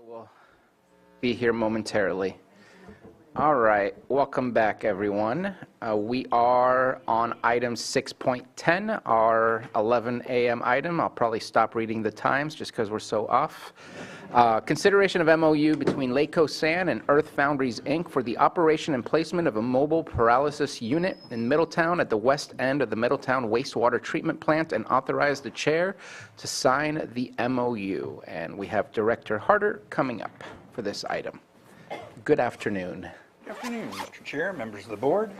We'll be here momentarily. All right, welcome back, everyone. We are on item 6.10, our 11 a.m. item. I'll probably stop reading the times just because we're so off. Consideration of MOU between Lakeco Sand and Earth Foundries, Inc. for the operation and placement of a mobile pyrolysis unit in Middletown at the west end of the Middletown wastewater treatment plant, and authorize the chair to sign the MOU. And we have Director Harder coming up for this item. Good afternoon. Good afternoon, Mr. Chair, members of the board.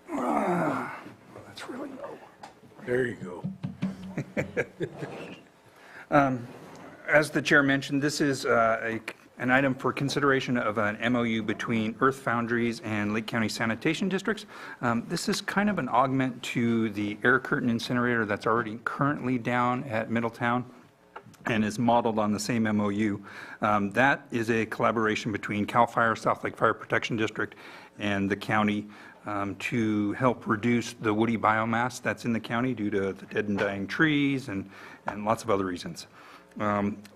That's really low. There you go. As the chair mentioned, this is an item for consideration of an MOU between Earth Foundries and Lake County Sanitation Districts. This is kind of an augment to the air curtain incinerator that's already currently down at Middletown and is modeled on the same MOU. That is a collaboration between CAL FIRE, South Lake Fire Protection District, and the county to help reduce the woody biomass that's in the county due to the dead and dying trees and lots of other reasons.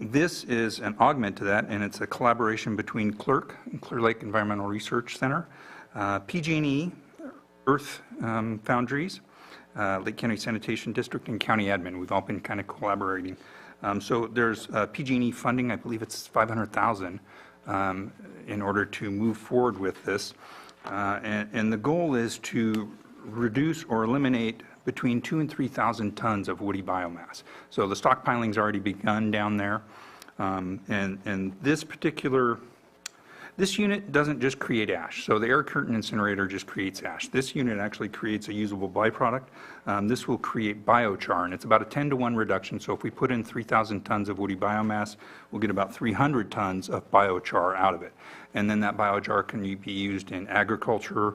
This is an augment to that, and it's a collaboration between Clear Lake Environmental Research Center, PG&E, Earth Foundries, Lake County Sanitation District, and County Admin. We've all been kind of collaborating. So there's PG&E funding, I believe it's $500,000 in order to move forward with this. And the goal is to reduce or eliminate between 2,000 and 3,000 tons of woody biomass. So the stockpiling's already begun down there. And this unit doesn't just create ash. So the air curtain incinerator just creates ash. This unit actually creates a usable byproduct. This will create biochar, and it's about a 10-to-1 reduction. So if we put in 3,000 tons of woody biomass, we'll get about 300 tons of biochar out of it. And then that biochar can be used in agriculture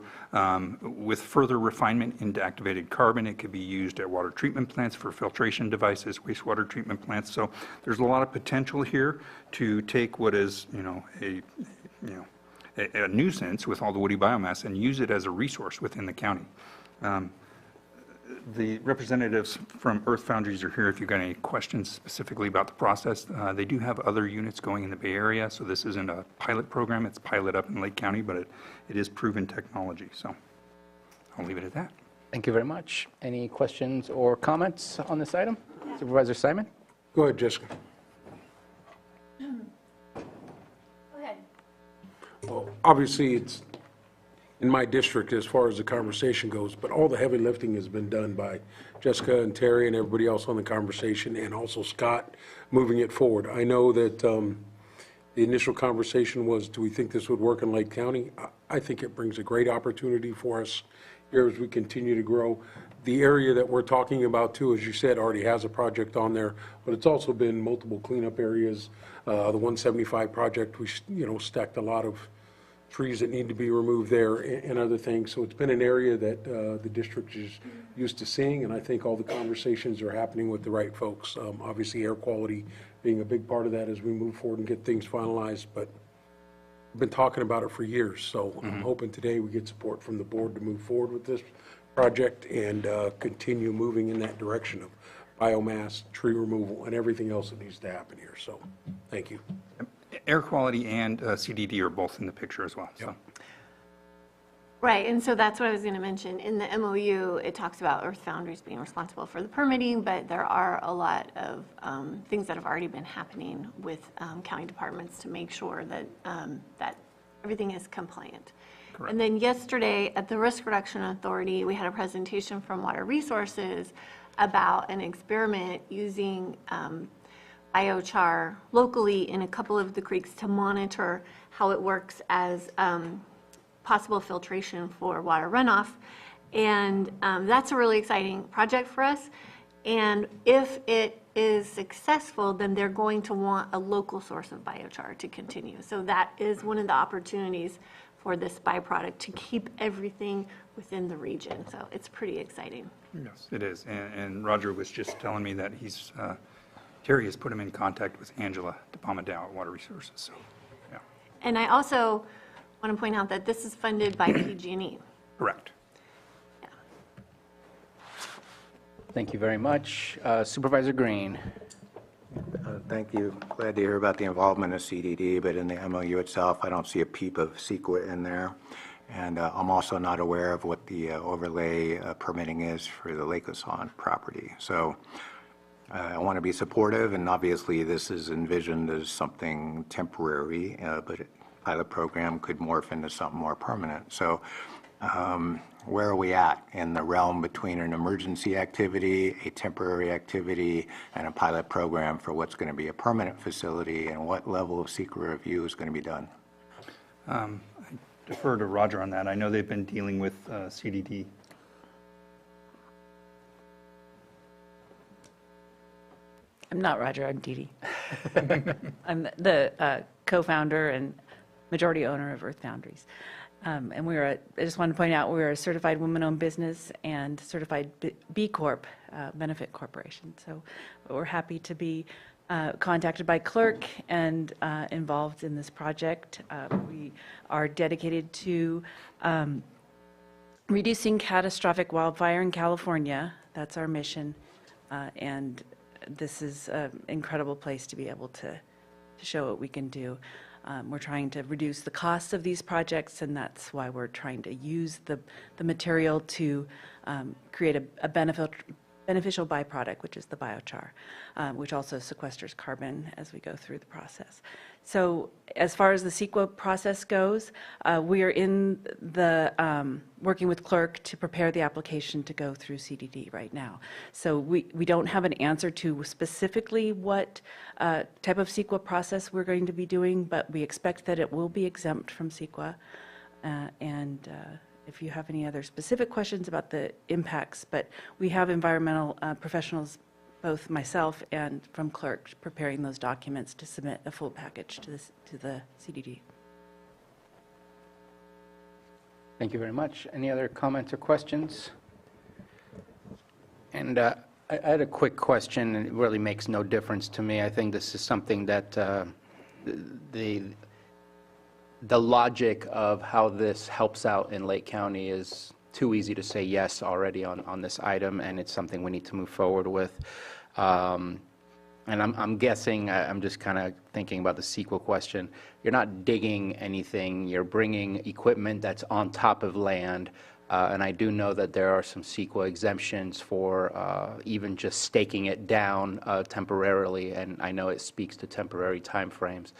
with further refinement into activated carbon. It could be used at water treatment plants for filtration devices, wastewater treatment plants. So there's a lot of potential here to take what is, a nuisance with all the woody biomass and use it as a resource within the county. The representatives from Earth Foundries are here if you've got any questions specifically about the process. They do have other units going in the Bay Area, so this isn't a pilot program. It's pilot up in Lake County, but it is proven technology. So I'll leave it at that. Thank you very much. Any questions or comments on this item? Supervisor Simon? Go ahead, Jessica. Go ahead. Well, obviously, it's in my district as far as the conversation goes, but all the heavy lifting has been done by Jessica and Terry and everybody else on the conversation, and also Scott moving it forward. I know that the initial conversation was, do we think this would work in Lake County? I think it brings a great opportunity for us here as we continue to grow. The area that we're talking about, too, as you said, already has a project on there, but it's also been multiple cleanup areas. The 175 project, we stacked a lot of trees that need to be removed there and other things. So it's been an area that the district is used to seeing, and I think all the conversations are happening with the right folks. Obviously, air quality being a big part of that as we move forward and get things finalized, but we've been talking about it for years. So I'm hoping today we get support from the board to move forward with this project and continue moving in that direction of biomass, tree removal, and everything else that needs to happen here. So thank you. Air quality and CDD are both in the picture as well. So. Right, and so that's what I was going to mention. In the MOU, it talks about Earth Foundries being responsible for the permitting, but there are a lot of things that have already been happening with county departments to make sure that that everything is compliant. Correct. And then yesterday at the Risk Reduction Authority, we had a presentation from Water Resources about an experiment using biochar locally in a couple of the creeks to monitor how it works as possible filtration for water runoff. And that's a really exciting project for us. And if it is successful, then they're going to want a local source of biochar to continue. So that is one of the opportunities for this byproduct to keep everything within the region. So it's pretty exciting. Yes, it is. And Roger was just telling me that Terry has put him in contact with Angela DePalmadow at Water Resources. So, yeah. And I also want to point out that this is funded by PG&E. Correct. Yeah. Thank you very much. Supervisor Green. Thank you. Glad to hear about the involvement of CDD, but in the MOU itself, I don't see a peep of CEQA in there. And I'm also not aware of what the overlay permitting is for the Lake Lasan property. So I want to be supportive, and obviously this is envisioned as something temporary, but pilot program could morph into something more permanent. So where are we at in the realm between an emergency activity, a temporary activity, and a pilot program for what's going to be a permanent facility, and what level of secret review is going to be done? I defer to Roger on that. I know they've been dealing with CDD. I'm not Roger, I'm Dee Dee. I'm the co-founder and majority owner of Earth Foundries. And I just want to point out, we're a certified women-owned business and certified B Corp benefit corporation. So we're happy to be contacted by clerk and involved in this project. We are dedicated to reducing catastrophic wildfire in California. That's our mission. And this is an incredible place to be able to show what we can do. We're trying to reduce the costs of these projects, and that's why we're trying to use the material to create a beneficial byproduct, which is the biochar, which also sequesters carbon as we go through the process. So as far as the CEQA process goes, we are in the working with clerk to prepare the application to go through CDD right now. So we don't have an answer to specifically what type of CEQA process we're going to be doing, but we expect that it will be exempt from CEQA. If you have any other specific questions about the impacts, but we have environmental professionals, both myself and from clerk, preparing those documents to submit a full package to the CDD. Thank you very much. Any other comments or questions? And I had a quick question, and it really makes no difference to me. I think this is something that the logic of how this helps out in Lake County is too easy to say yes already on this item, and it's something we need to move forward with. And I'm guessing, I'm just kind of thinking about the CEQA question. You're not digging anything, you're bringing equipment that's on top of land. And I do know that there are some CEQA exemptions for even just staking it down temporarily, and I know it speaks to temporary timeframes.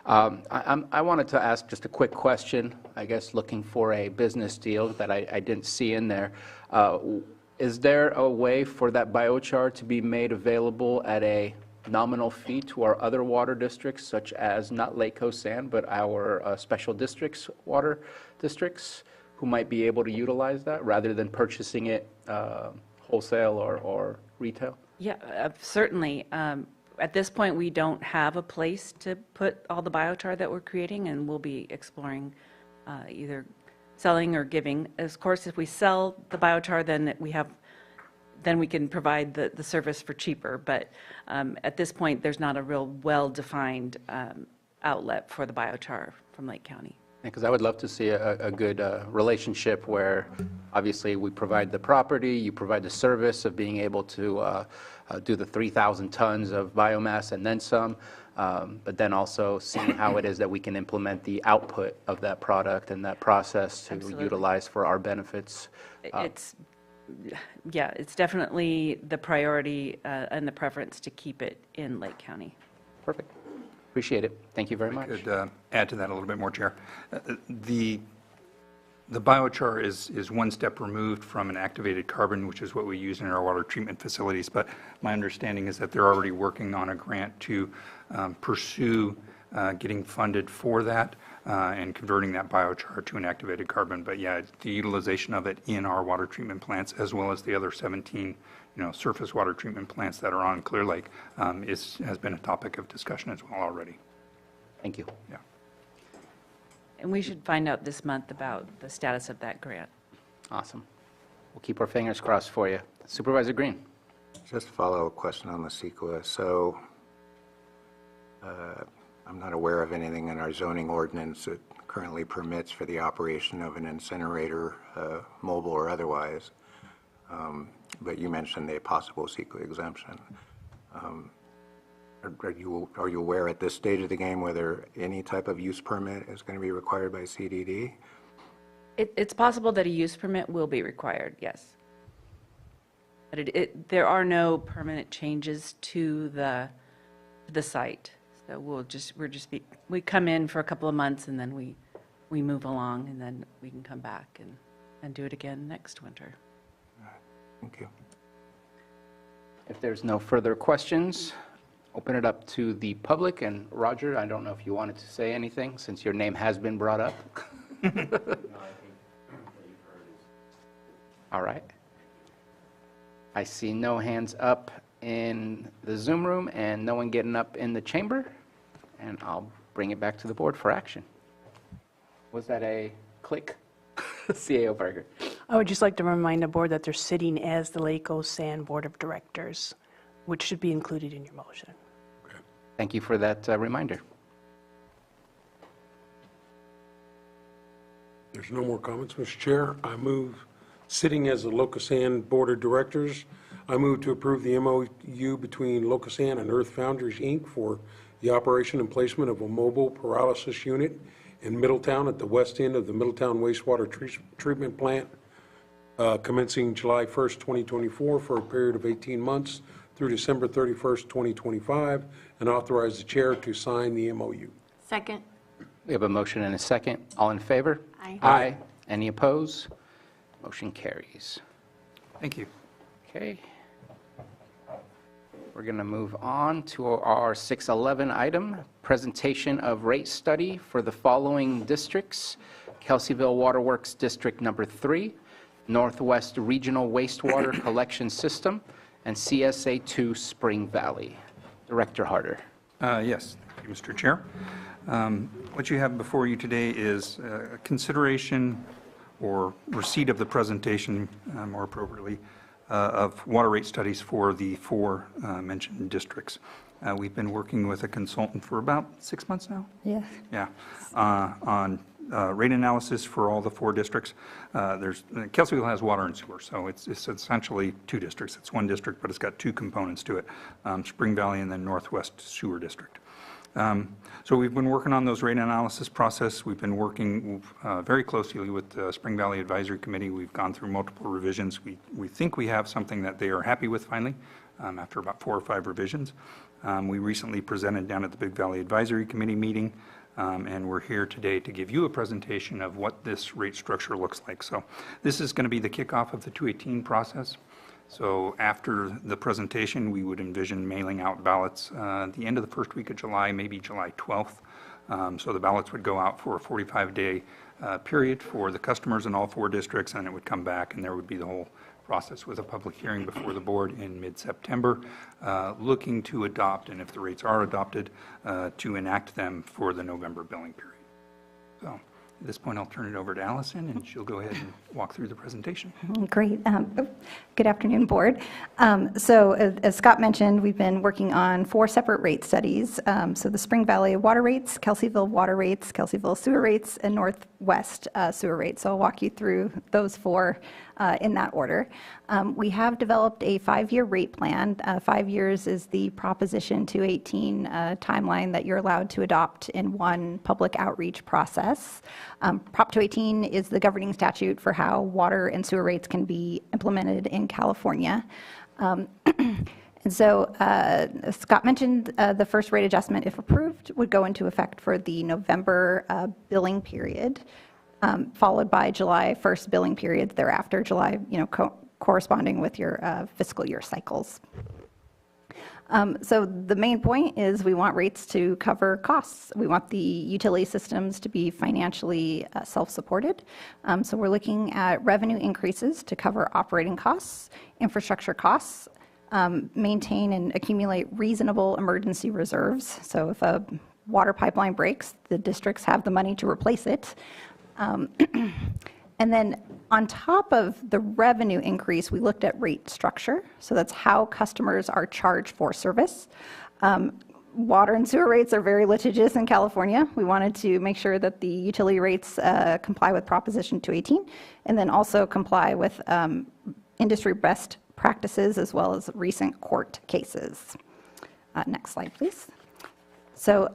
I wanted to ask just a quick question, I guess looking for a business deal that I didn't see in there. Is there a way for that biochar to be made available at a nominal fee to our other water districts, such as not Lake Cosan, but our special districts, water districts, who might be able to utilize that rather than purchasing it wholesale or retail? Yeah, certainly. At this point, we don't have a place to put all the biochar that we're creating, and we'll be exploring either selling or giving. Of course, if we sell the biochar, then we can provide the service for cheaper. But at this point, there's not a real well-defined outlet for the biochar from Lake County. Because I would love to see a good relationship where obviously we provide the property, you provide the service of being able to do the 3,000 tons of biomass and then some, but then also seeing how it is that we can implement the output of that product and that process to Absolutely. Utilize for our benefits. It's definitely the priority and the preference to keep it in Lake County. Perfect. Appreciate it. Thank you very I much. could add to that a little bit more, Chair. The biochar is one step removed from an activated carbon, which is what we use in our water treatment facilities. But my understanding is that they're already working on a grant to pursue getting funded for that and converting that biochar to an activated carbon. But yeah, the utilization of it in our water treatment plants, as well as the other 17 surface water treatment plants that are on Clear Lake, has been a topic of discussion as well already. Thank you. Yeah. And we should find out this month about the status of that grant. Awesome. We'll keep our fingers crossed for you. Supervisor Green. Just a follow-up question on the CEQA. So I'm not aware of anything in our zoning ordinance that currently permits for the operation of an incinerator, mobile or otherwise. But you mentioned a possible CEQA exemption. I are you aware at this stage of the game whether any type of use permit is going to be required by CDD? It's possible that a use permit will be required, yes. But there are no permanent changes to the site. So we come in for a couple of months and then we move along, and then we can come back and do it again next winter. Thank you. If there's no further questions, open it up to the public. And Roger, I don't know if you wanted to say anything since your name has been brought up. All right. I see no hands up in the Zoom room and no one getting up in the chamber. And I'll bring it back to the board for action. Was that a click? CAO Parker. I would just like to remind the board that they're sitting as the Lake Osan Board of Directors, which should be included in your motion. Thank you for that reminder. There's no more comments, Mr. Chair. I move, sitting as the Locasan Board of Directors, I move to approve the MOU between Locasan and Earth Foundries, Inc. for the operation and placement of a mobile pyrolysis unit in Middletown at the west end of the Middletown Wastewater Treatment Plant, commencing July 1st, 2024, for a period of 18 months through December 31st, 2025, and authorize the chair to sign the MOU. Second. We have a motion and a second. All in favor? Aye. Aye. Any opposed? Motion carries. Thank you. Okay. We're going to move on to our 611 item, presentation of rate study for the following districts: Kelseyville Waterworks District Number 3, Northwest Regional Wastewater Collection System, and CSA 2 Spring Valley. Director Harder. Yes, thank you, Mr. Chair. What you have before you today is consideration or receipt of the presentation, more appropriately, of water rate studies for the four mentioned districts. We've been working with a consultant for about 6 months now. Yeah. Yeah, on rate analysis for all the four districts. Kelseyville has water and sewer, so it's essentially two districts. It's one district, but it's got two components to it, Spring Valley and then Northwest Sewer District. So we've been working on those rate analysis process. We've been working very closely with the Spring Valley Advisory Committee. We've gone through multiple revisions. We think we have something that they are happy with finally, after about 4 or 5 revisions. We recently presented down at the Big Valley Advisory Committee meeting, and we're here today to give you a presentation of what this rate structure looks like. So this is going to be the kickoff of the 218 process. So after the presentation, we would envision mailing out ballots at the end of the first week of July, maybe July 12th. So the ballots would go out for a 45-day period for the customers in all four districts, and it would come back, and there would be the whole process with a public hearing before the board in mid-September, looking to adopt, and if the rates are adopted, to enact them for the November billing period. So at this point, I'll turn it over to Allison, and she'll go ahead and walk through the presentation. Great. Good afternoon, board. So as Scott mentioned, we've been working on 4 separate rate studies. So the Spring Valley water rates, Kelseyville water rates, Kelseyville sewer rates, and Northwest sewer rates. So I'll walk you through those 4 in that order. We have developed a 5-year rate plan. 5 years is the Proposition 218 timeline that you're allowed to adopt in one public outreach process. Prop 218 is the governing statute for how water and sewer rates can be implemented in California. And so Scott mentioned the first rate adjustment, if approved, would go into effect for the November billing period, followed by July 1st billing period thereafter, July, corresponding with your fiscal year cycles. So the main point is we want rates to cover costs. We want the utility systems to be financially self-supported. So we're looking at revenue increases to cover operating costs, infrastructure costs, maintain and accumulate reasonable emergency reserves. So if a water pipeline breaks, the districts have the money to replace it. And then on top of the revenue increase, we looked at rate structure. So that's how customers are charged for service. Water and sewer rates are very litigious in California. We wanted to make sure that the utility rates comply with Proposition 218 and then also comply with industry best practices as well as recent court cases. Next slide, please. So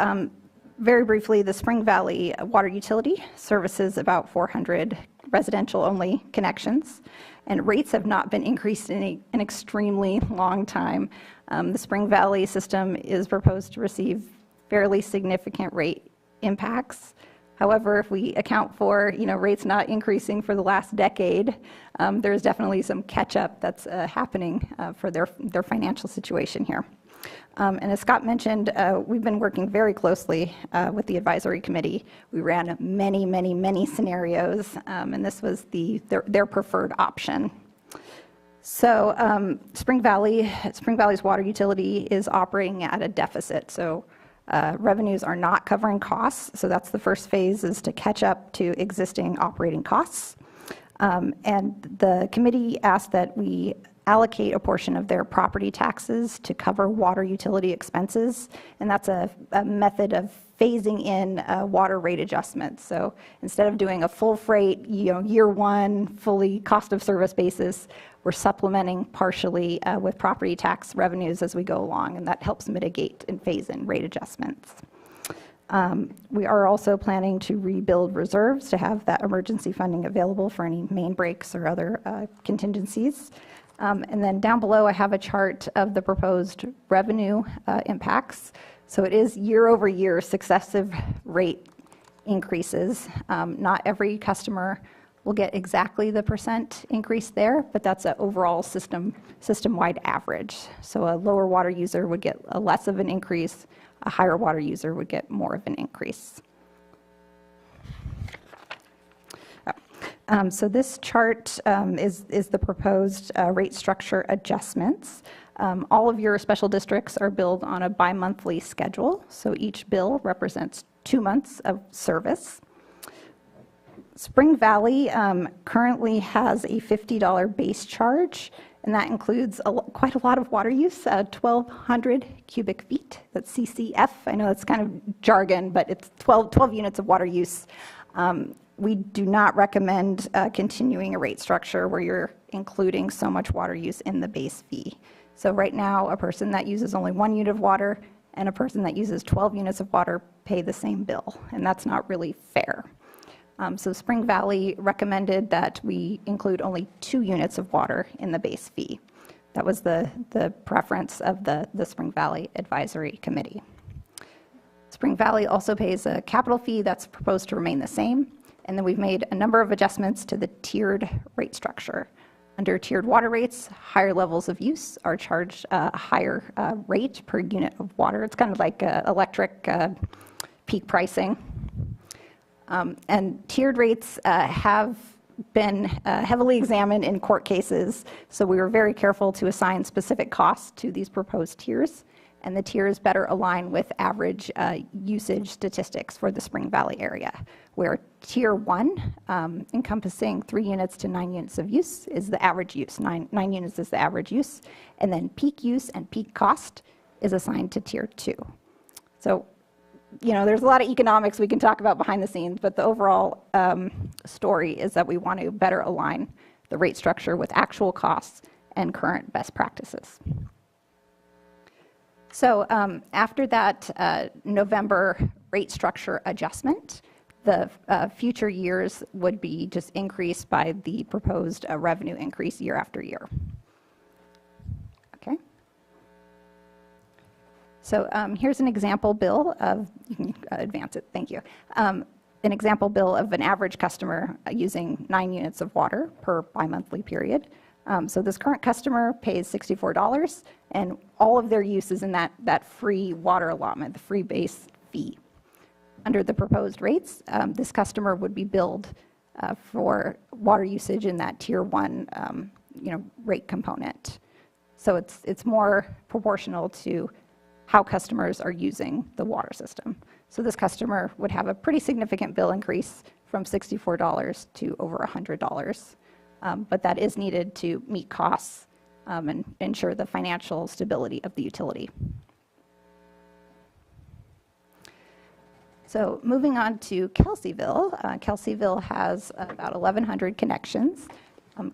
very briefly, the Spring Valley Water Utility services about 400 residential-only connections, and rates have not been increased in an extremely long time. The Spring Valley system is proposed to receive fairly significant rate impacts. However, if we account for rates not increasing for the last decade, there's definitely some catch-up that's happening for their financial situation here. And as Scott mentioned, we've been working very closely with the advisory committee. We ran many scenarios, and this was their preferred option. So Spring Valley's water utility is operating at a deficit. So revenues are not covering costs. So that's the first phase, is to catch up to existing operating costs. And the committee asked that we allocate a portion of their property taxes to cover water utility expenses, and that's a method of phasing in water rate adjustments. So instead of doing a full freight, year one, fully cost of service basis, we're supplementing partially with property tax revenues as we go along, and that helps mitigate and phase in rate adjustments. We are also planning to rebuild reserves to have that emergency funding available for any main breaks or other contingencies. And then down below, I have a chart of the proposed revenue impacts. So it is year over year successive rate increases. Not every customer will get exactly the % increase there, but that's an overall system-wide average. So a lower water user would get a less of an increase, a higher water user would get more of an increase. So this chart is the proposed rate structure adjustments. All of your special districts are billed on a bi-monthly schedule, so each bill represents 2 months of service. Spring Valley currently has a $50 base charge, and that includes quite a lot of water use, 1,200 cubic feet. That's CCF. I know that's kind of jargon, but it's 12 units of water use. We do not recommend continuing a rate structure where you're including so much water use in the base fee. So right now, a person that uses only 1 unit of water and a person that uses 12 units of water pay the same bill, and that's not really fair. So Spring Valley recommended that we include only 2 units of water in the base fee. That was the preference of the Spring Valley Advisory Committee. Spring Valley also pays a capital fee that's proposed to remain the same. And then we've made a number of adjustments to the tiered rate structure. Under tiered water rates, higher levels of use are charged a higher rate per unit of water. It's kind of like electric peak pricing. And tiered rates have been heavily examined in court cases, so we were very careful to assign specific costs to these proposed tiers, and the tiers better align with average usage statistics for the Spring Valley area, where Tier 1, encompassing 3 units to 9 units of use, is the average use. 9 units is the average use, and then peak use and peak cost is assigned to Tier 2. So, there's a lot of economics we can talk about behind the scenes, but the overall story is that we want to better align the rate structure with actual costs and current best practices. So after that November rate structure adjustment, the future years would be just increased by the proposed revenue increase year after year. Okay. So here's an example bill of, you can advance it, thank you. An example bill of an average customer using 9 units of water per bi-monthly period. So this current customer pays $64, and all of their use is in that free water allotment, the free base fee. Under the proposed rates, this customer would be billed for water usage in that Tier 1 rate component. So it's more proportional to how customers are using the water system. So this customer would have a pretty significant bill increase from $64 to over $100. But that is needed to meet costs and ensure the financial stability of the utility. So moving on to Kelseyville. Kelseyville has about 1,100 connections.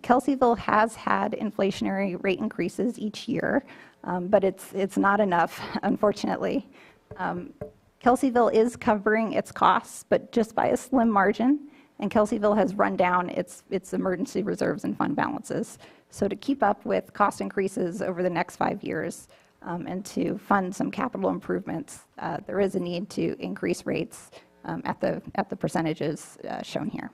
Kelseyville has had inflationary rate increases each year, but it's not enough, unfortunately. Kelseyville is covering its costs, but just by a slim margin, and Kelseyville has run down its emergency reserves and fund balances. So to keep up with cost increases over the next 5 years and to fund some capital improvements, there is a need to increase rates at the percentages shown here.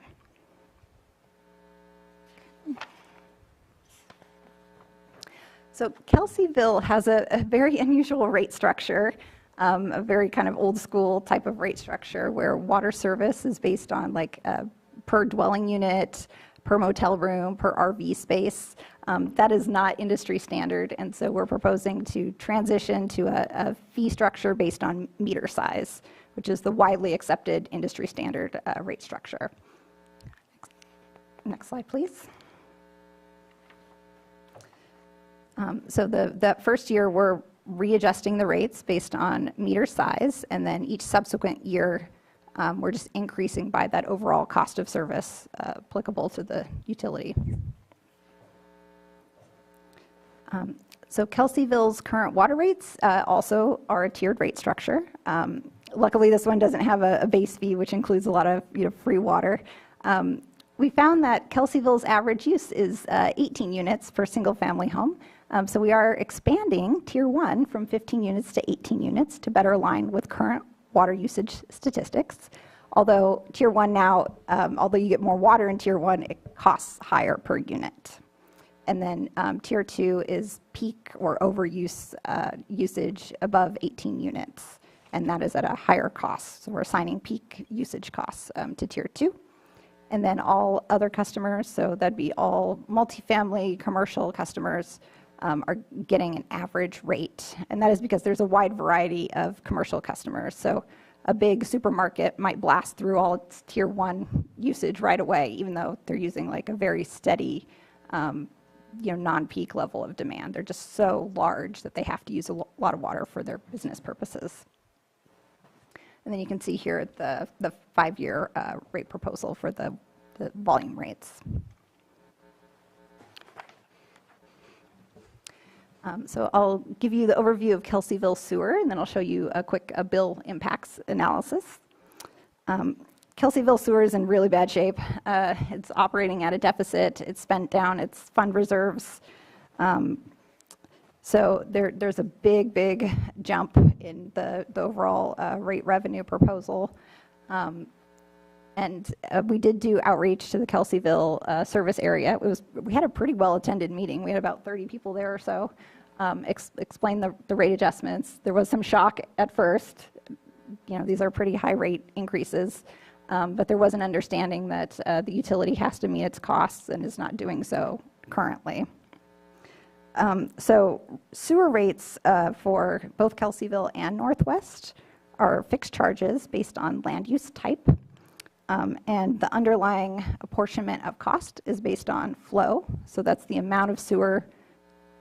So Kelseyville has a very unusual rate structure, a very kind of old school type of rate structure where water service is based on like per dwelling unit, per motel room, per RV space. That is not industry standard, and so we're proposing to transition to a fee structure based on meter size, which is the widely accepted industry standard rate structure. Next slide, please. So that first year, we're readjusting the rates based on meter size, and then each subsequent year, we're just increasing by that overall cost of service applicable to the utility. So Kelseyville's current water rates also are a tiered rate structure. Luckily, this one doesn't have a base fee, which includes a lot of free water. We found that Kelseyville's average use is 18 units per single-family home. So we are expanding Tier 1 from 15 units to 18 units to better align with current water usage statistics. Although Tier 1 now, although you get more water in Tier 1, it costs higher per unit. And then Tier 2 is peak or overuse usage above 18 units, and that is at a higher cost. So we're assigning peak usage costs to Tier 2. And then all other customers, so that'd be all multifamily commercial customers, are getting an average rate. And that is because there's a wide variety of commercial customers. So a big supermarket might blast through all its Tier 1 usage right away, even though they're using like a very steady, non-peak level of demand. They're just so large that they have to use a lot of water for their business purposes. And then you can see here the 5-year rate proposal for the volume rates. So I'll give you the overview of Kelseyville Sewer, and then I'll show you a quick bill impacts analysis. Kelseyville Sewer is in really bad shape. It's operating at a deficit. It's spent down its fund reserves. So there's a big jump in the overall rate revenue proposal. And we did do outreach to the Kelseyville service area. We had a pretty well-attended meeting. We had about 30 people there or so. Explain the rate adjustments. There was some shock at first. These are pretty high rate increases, but there was an understanding that the utility has to meet its costs and is not doing so currently. So sewer rates for both Kelseyville and Northwest are fixed charges based on land use type. And the underlying apportionment of cost is based on flow. So that's the amount of sewer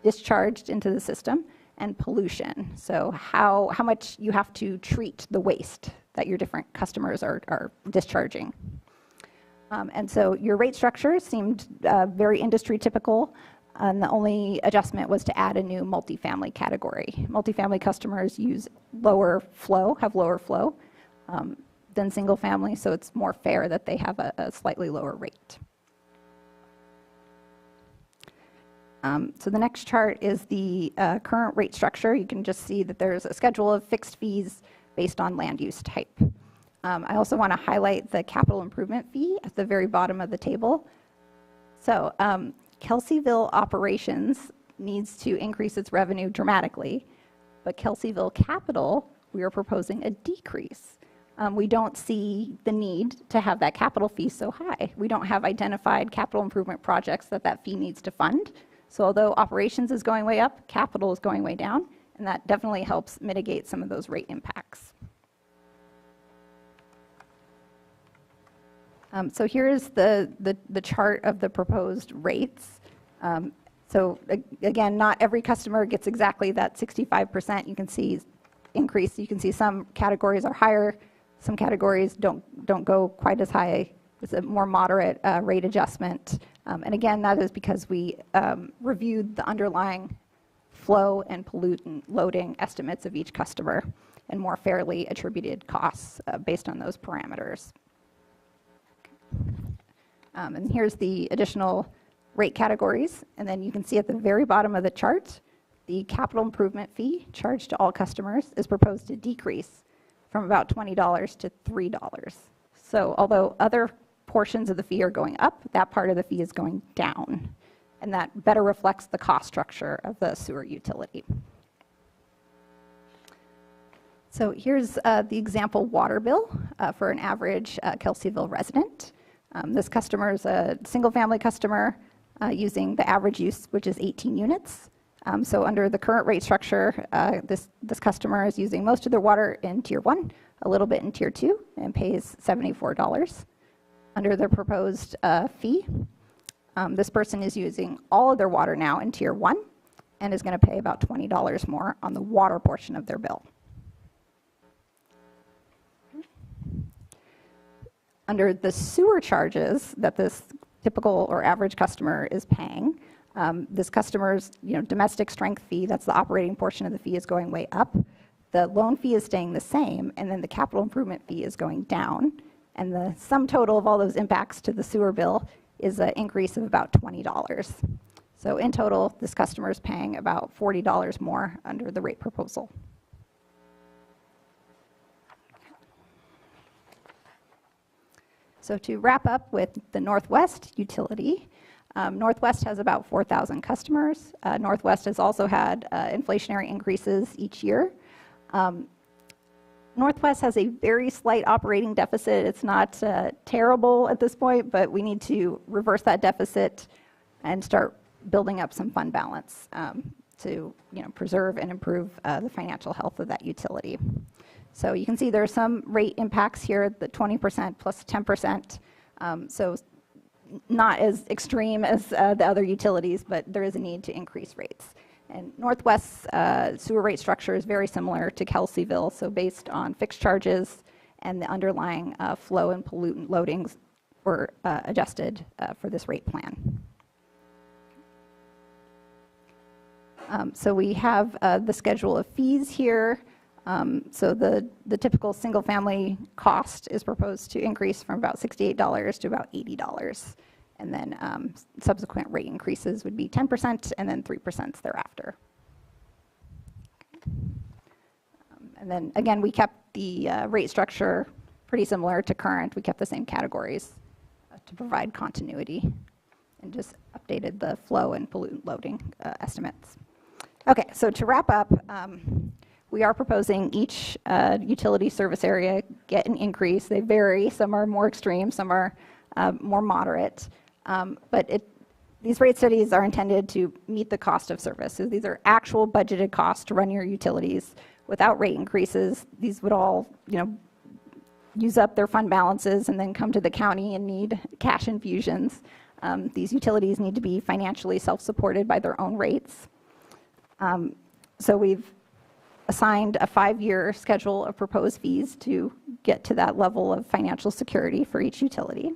discharged into the system, and pollution. So how much you have to treat the waste that your different customers are discharging. And so your rate structure seemed very industry typical. And the only adjustment was to add a new multifamily category. Multifamily customers use have lower flow than single family, so it's more fair that they have a slightly lower rate. So the next chart is the current rate structure. You can just see that there's a schedule of fixed fees based on land use type. I also want to highlight the capital improvement fee at the very bottom of the table. So Kelseyville operations needs to increase its revenue dramatically, but Kelseyville capital, we are proposing a decrease. We don't see the need to have that capital fee so high. We don't have identified capital improvement projects that fee needs to fund. So although operations is going way up, capital is going way down, and that definitely helps mitigate some of those rate impacts. So here is the chart of the proposed rates. So again, not every customer gets exactly that 65%. You can see increase. You can see some categories are higher, some categories don't go quite as high. It's a more moderate rate adjustment. And again, that is because we reviewed the underlying flow and pollutant loading estimates of each customer and more fairly attributed costs based on those parameters. And here's the additional rate categories. And then you can see at the very bottom of the chart, the capital improvement fee charged to all customers is proposed to decrease from about $20 to $3. So although other portions of the fee are going up, that part of the fee is going down. And that better reflects the cost structure of the sewer utility. So here's the example water bill for an average Kelseyville resident. This customer is a single-family customer using the average use, which is 18 units. So under the current rate structure, this customer is using most of their water in Tier 1, a little bit in Tier 2, and pays $74. Under the proposed fee, this person is using all of their water now in Tier 1 and is going to pay about $20 more on the water portion of their bill. Under the sewer charges that this typical or average customer is paying, this customer's domestic strength fee, that's the operating portion of the fee, is going way up. The loan fee is staying the same, and then the capital improvement fee is going down. And the sum total of all those impacts to the sewer bill is an increase of about $20. So in total, this customer is paying about $40 more under the rate proposal. So to wrap up with the Northwest utility, Northwest has about 4,000 customers. Northwest has also had inflationary increases each year. Northwest has a very slight operating deficit. It's not terrible at this point, but we need to reverse that deficit and start building up some fund balance to preserve and improve the financial health of that utility. So you can see there are some rate impacts here, the 20% plus 10%. So not as extreme as the other utilities, but there is a need to increase rates. And Northwest's sewer rate structure is very similar to Kelseyville, so based on fixed charges and the underlying flow and pollutant loadings were adjusted for this rate plan. So we have the schedule of fees here. So the typical single-family cost is proposed to increase from about $68 to about $80. And then subsequent rate increases would be 10% and then 3% thereafter. And then again, we kept the rate structure pretty similar to current. We kept the same categories to provide continuity and just updated the flow and pollutant loading estimates. Okay, so to wrap up, we are proposing each utility service area get an increase. They vary. Some are more extreme, some are more moderate. But these rate studies are intended to meet the cost of service. So these are actual budgeted costs to run your utilities. Without rate increases, these would all use up their fund balances and then come to the county and need cash infusions. These utilities need to be financially self-supported by their own rates. So we've assigned a 5-year schedule of proposed fees to get to that level of financial security for each utility.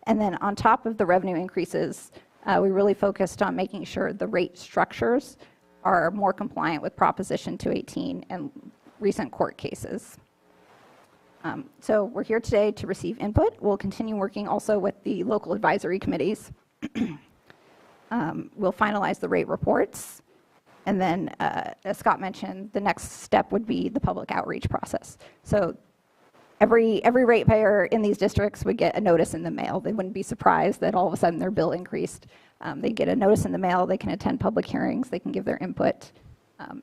And then on top of the revenue increases, we really focused on making sure the rate structures are more compliant with Proposition 218 and recent court cases. So we're here today to receive input. We'll continue working also with the local advisory committees. We'll finalize the rate reports. And then, as Scott mentioned, the next step would be the public outreach process. So every ratepayer in these districts would get a notice in the mail. They wouldn't be surprised that all of a sudden their bill increased. They get a notice in the mail, they can attend public hearings, they can give their input,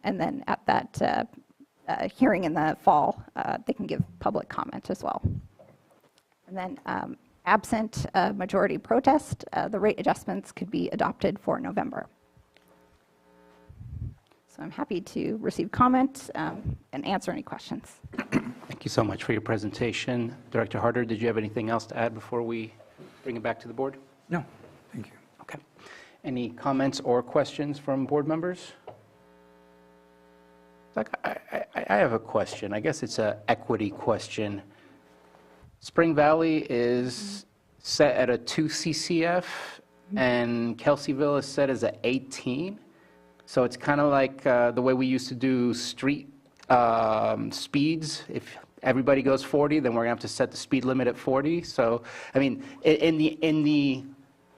and then at that hearing in the fall, they can give public comment as well. And then absent a majority protest, the rate adjustments could be adopted for November. So I'm happy to receive comments and answer any questions. Thank you so much for your presentation. Director Harder, did you have anything else to add before we bring it back to the board? No, thank you. Okay. Any comments or questions from board members? I have a question. I guess it's an equity question. Spring Valley is set at a 2 CCF and Kelseyville is set as a 18. So it's kind of like the way we used to do street speeds. If everybody goes 40, then we're going to have to set the speed limit at 40. So, I mean, in the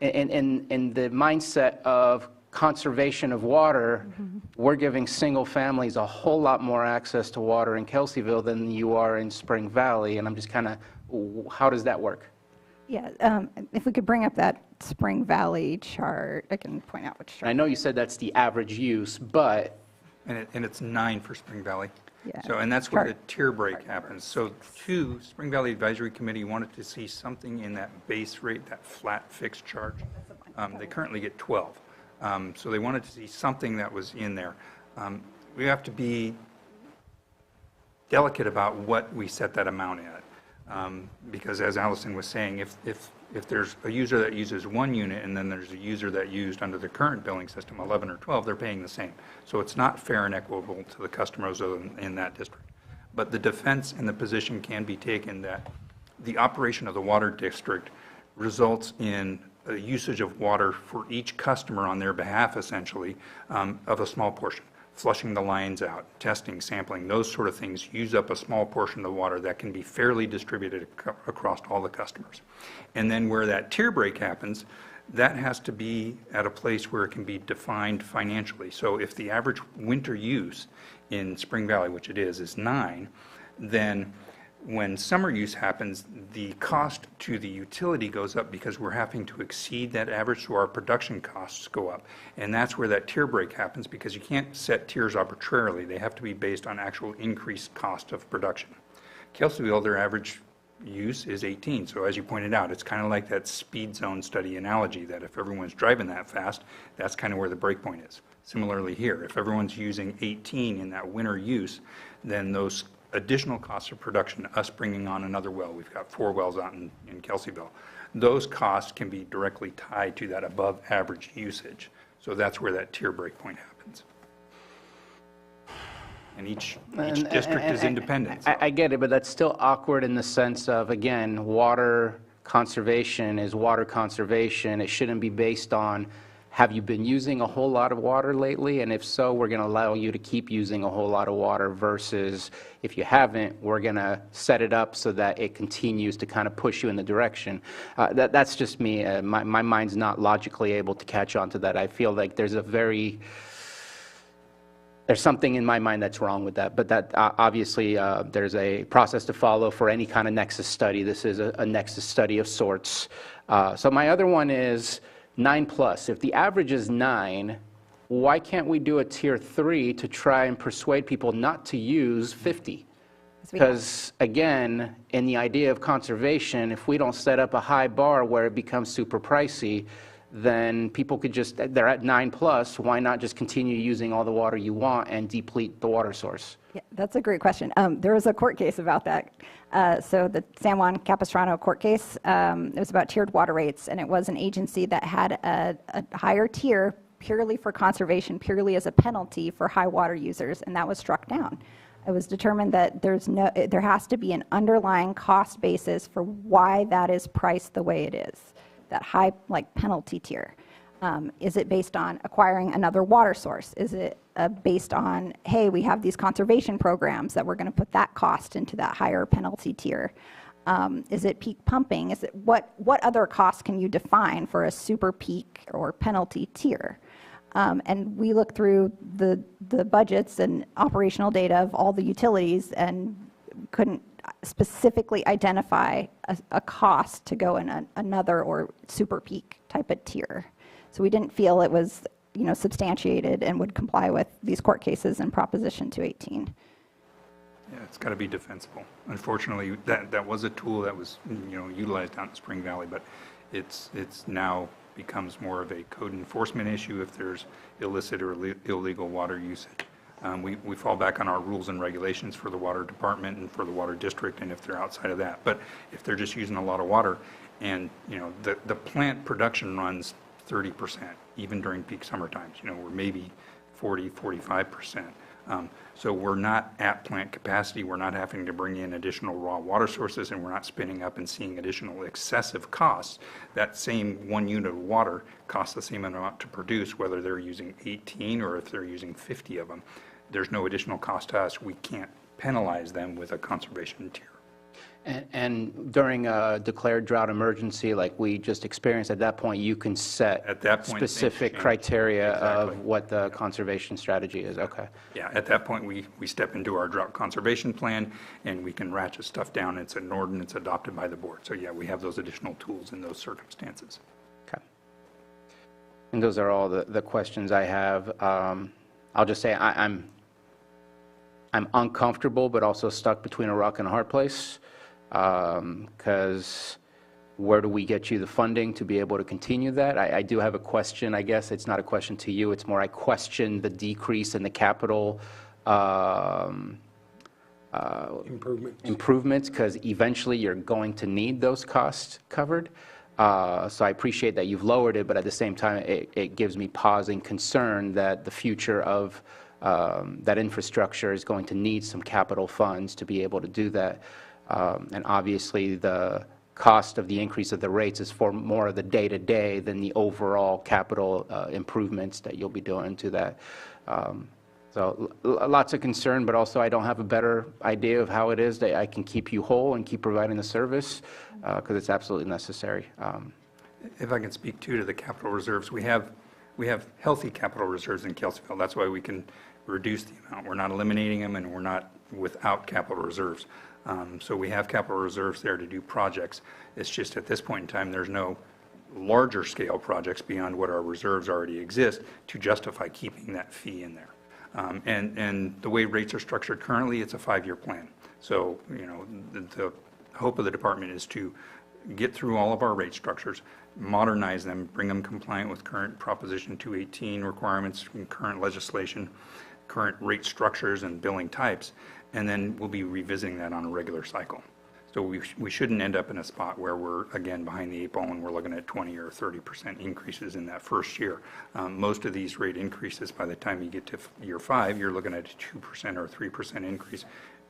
mindset of conservation of water, we're giving single families a whole lot more access to water in Kelseyville than you are in Spring Valley. And I'm just kind of, how does that work? Yeah, if we could bring up that Spring Valley chart, I can point out which I chart. know you said that's the average use, but And it's 9 for Spring Valley. Yeah. So, and that's where the Chart. tier break happens. So two, Spring Valley Advisory Committee wanted to see something in that base rate, that flat fixed charge. They currently get 12. So they wanted to see something that was in there. We have to be delicate about what we set that amount at. Because as Allison was saying, if there's a user that uses 1 unit and then there's a user that used under the current billing system 11 or 12, they're paying the same. So it's not fair and equitable to the customers in that district. But the defense and the position can be taken that the operation of the water district results in a usage of water for each customer on their behalf, essentially, of a small portion. Flushing the lines out, testing, sampling, those sort of things use up a small portion of the water that can be fairly distributed across all the customers. And then where that tier break happens, that has to be at a place where it can be defined financially. So if the average winter use in Spring Valley, which it is 9, then when summer use happens, the cost to the utility goes up because we're having to exceed that average, so our production costs go up. And that's where that tier break happens, because you can't set tiers arbitrarily. They have to be based on actual increased cost of production. Kelseyville, their average use is 18. So as you pointed out, it's kind of like that speed zone study analogy, that if everyone's driving that fast, that's kind of where the break point is. Similarly here, if everyone's using 18 in that winter use, then those additional costs of production, us bringing on another well, we've got 4 wells out in Kelseyville, those costs can be directly tied to that above average usage. So that's where that tier break point happens. And each district is independent. So. I get it, but that's still awkward in the sense of, again, water conservation is water conservation. It shouldn't be based on, have you been using a whole lot of water lately? And if so, we're going to allow you to keep using a whole lot of water, versus if you haven't, we're going to set it up so that it continues to kind of push you in the direction. That's just me. My mind's not logically able to catch on to that. I feel like there's something in my mind that's wrong with that. But that obviously there's a process to follow for any kind of nexus study. This is a nexus study of sorts. So my other one is 9+. If the average is 9, why can't we do a tier 3 to try and persuade people not to use 50? Because again, in the idea of conservation, if we don't set up a high bar where it becomes super pricey, then people could just, they're at 9+, why not just continue using all the water you want and deplete the water source? Yeah, that's a great question. There was a court case about that. So the San Juan Capistrano court case, it was about tiered water rates, and it was an agency that had a higher tier purely for conservation, purely as a penalty for high water users, and that was struck down. It was determined that there has to be an underlying cost basis for why that is priced the way it is, that high penalty tier. Is it based on acquiring another water source? Is it based on, hey, we have these conservation programs that we're going to put that cost into that higher penalty tier? Is it peak pumping? Is it what other costs can you define for a super peak or penalty tier? And we look through the budgets and operational data of all the utilities and couldn't specifically identify a cost to go in another or super peak type of tier. So we didn't feel it was, substantiated and would comply with these court cases in Proposition 218. Yeah, it's got to be defensible. Unfortunately, that was a tool that was, utilized out in Spring Valley, but it's now becomes more of a code enforcement issue if there's illicit or illegal water usage. We fall back on our rules and regulations for the water department and for the water district, and if they're outside of that. But if they're just using a lot of water, and the plant production runs 30%, even during peak summer times, we're maybe 40, 45%. So we're not at plant capacity, we're not having to bring in additional raw water sources, and we're not spinning up and seeing additional excessive costs. That same 1 unit of water costs the same amount to produce, whether they're using 18 or if they're using 50 of them. There's no additional cost to us. We can't penalize them with a conservation tier. And during a declared drought emergency like we just experienced, at that point, you can set At that point, things specific change. criteria of Exactly. what the conservation strategy is. Okay. Yeah, at that point, we step into our drought conservation plan, and we can ratchet stuff down. It's an ordinance adopted by the board. So yeah, we have those additional tools in those circumstances. Okay. And those are all the questions I have. I'll just say I'm uncomfortable, but also stuck between a rock and a hard place. Because where do we get you the funding to be able to continue that? I do have a question, I guess. It's not a question to you. It's more I question the decrease in the capital improvements, because eventually you're going to need those costs covered. So I appreciate that you've lowered it, but at the same time, it gives me pause and concern that the future of that infrastructure is going to need some capital funds to be able to do that. And obviously, the cost of the increase of the rates is for more of the day-to-day than the overall capital improvements that you'll be doing to that. So lots of concern, but also I don't have a better idea of how it is that I can keep you whole and keep providing the service, because it's absolutely necessary. If I can speak too to the capital reserves, we have healthy capital reserves in Kelseyville. That's why we can reduce the amount. We're not eliminating them, and we're not without capital reserves. So we have capital reserves there to do projects. It's just at this point in time, there's no larger scale projects beyond what our reserves already exist to justify keeping that fee in there. And the way rates are structured currently, it's a 5-year plan. So, you know, the hope of the department is to get through all of our rate structures, modernize them, bring them compliant with current Proposition 218 requirements from current legislation, current rate structures and billing types, and then we'll be revisiting that on a regular cycle. So we shouldn't end up in a spot where we're, again, behind the 8 ball and we're looking at 20 or 30% increases in that first year. Most of these rate increases, by the time you get to year 5, you're looking at a 2% or 3% increase,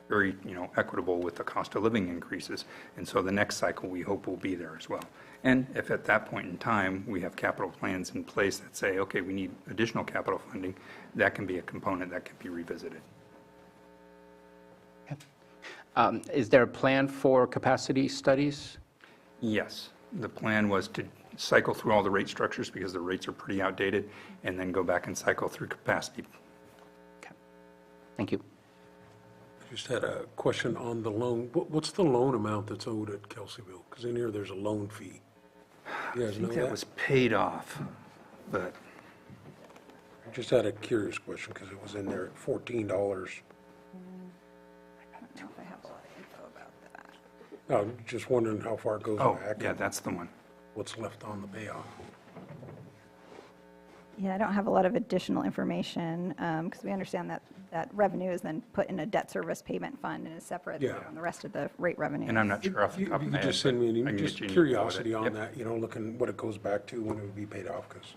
very, you know, equitable with the cost of living increases. And so the next cycle, we hope, will be there as well. And if at that point in time, we have capital plans in place that say, okay, we need additional capital funding, that can be a component that can be revisited. Is there a plan for capacity studies? Yes. The plan was to cycle through all the rate structures because the rates are pretty outdated, and then go back and cycle through capacity. Okay. Thank you. Just had a question on the loan. What's the loan amount that's owed at Kelseyville? Because in here, there's a loan fee. You I guys know think that that? was paid off, but Just had a curious question because it was in there at $14. I don't know if I have a lot of info about that. No, just wondering how far it goes oh, back. yeah, and that's the one. What's left on the payoff. Yeah, I don't have a lot of additional information, because we understand that that revenue is then put in a debt service payment fund and is separate Yeah. from the rest of the rate revenue. And I'm not sure off the You top of you my could head. just send me but I an can email, get just you an info curiosity about on it. that, you know, looking what it goes back to when it would be paid off, because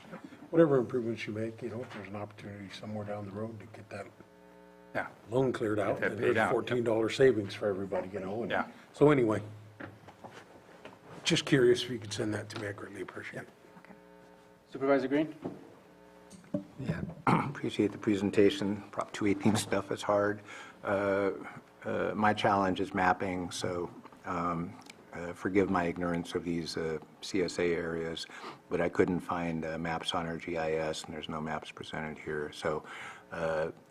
whatever improvements you make, you know, if there's an opportunity somewhere down the road to get that Yeah, loan cleared out, that and paid there's out, yep. $14 savings for everybody, you know? and Yeah. So anyway, just curious if you could send that to me, I greatly appreciate it. Supervisor Green? Yeah, appreciate the presentation. Prop 218 stuff is hard. My challenge is mapping, so forgive my ignorance of these CSA areas, but I couldn't find maps on our GIS, and there's no maps presented here. So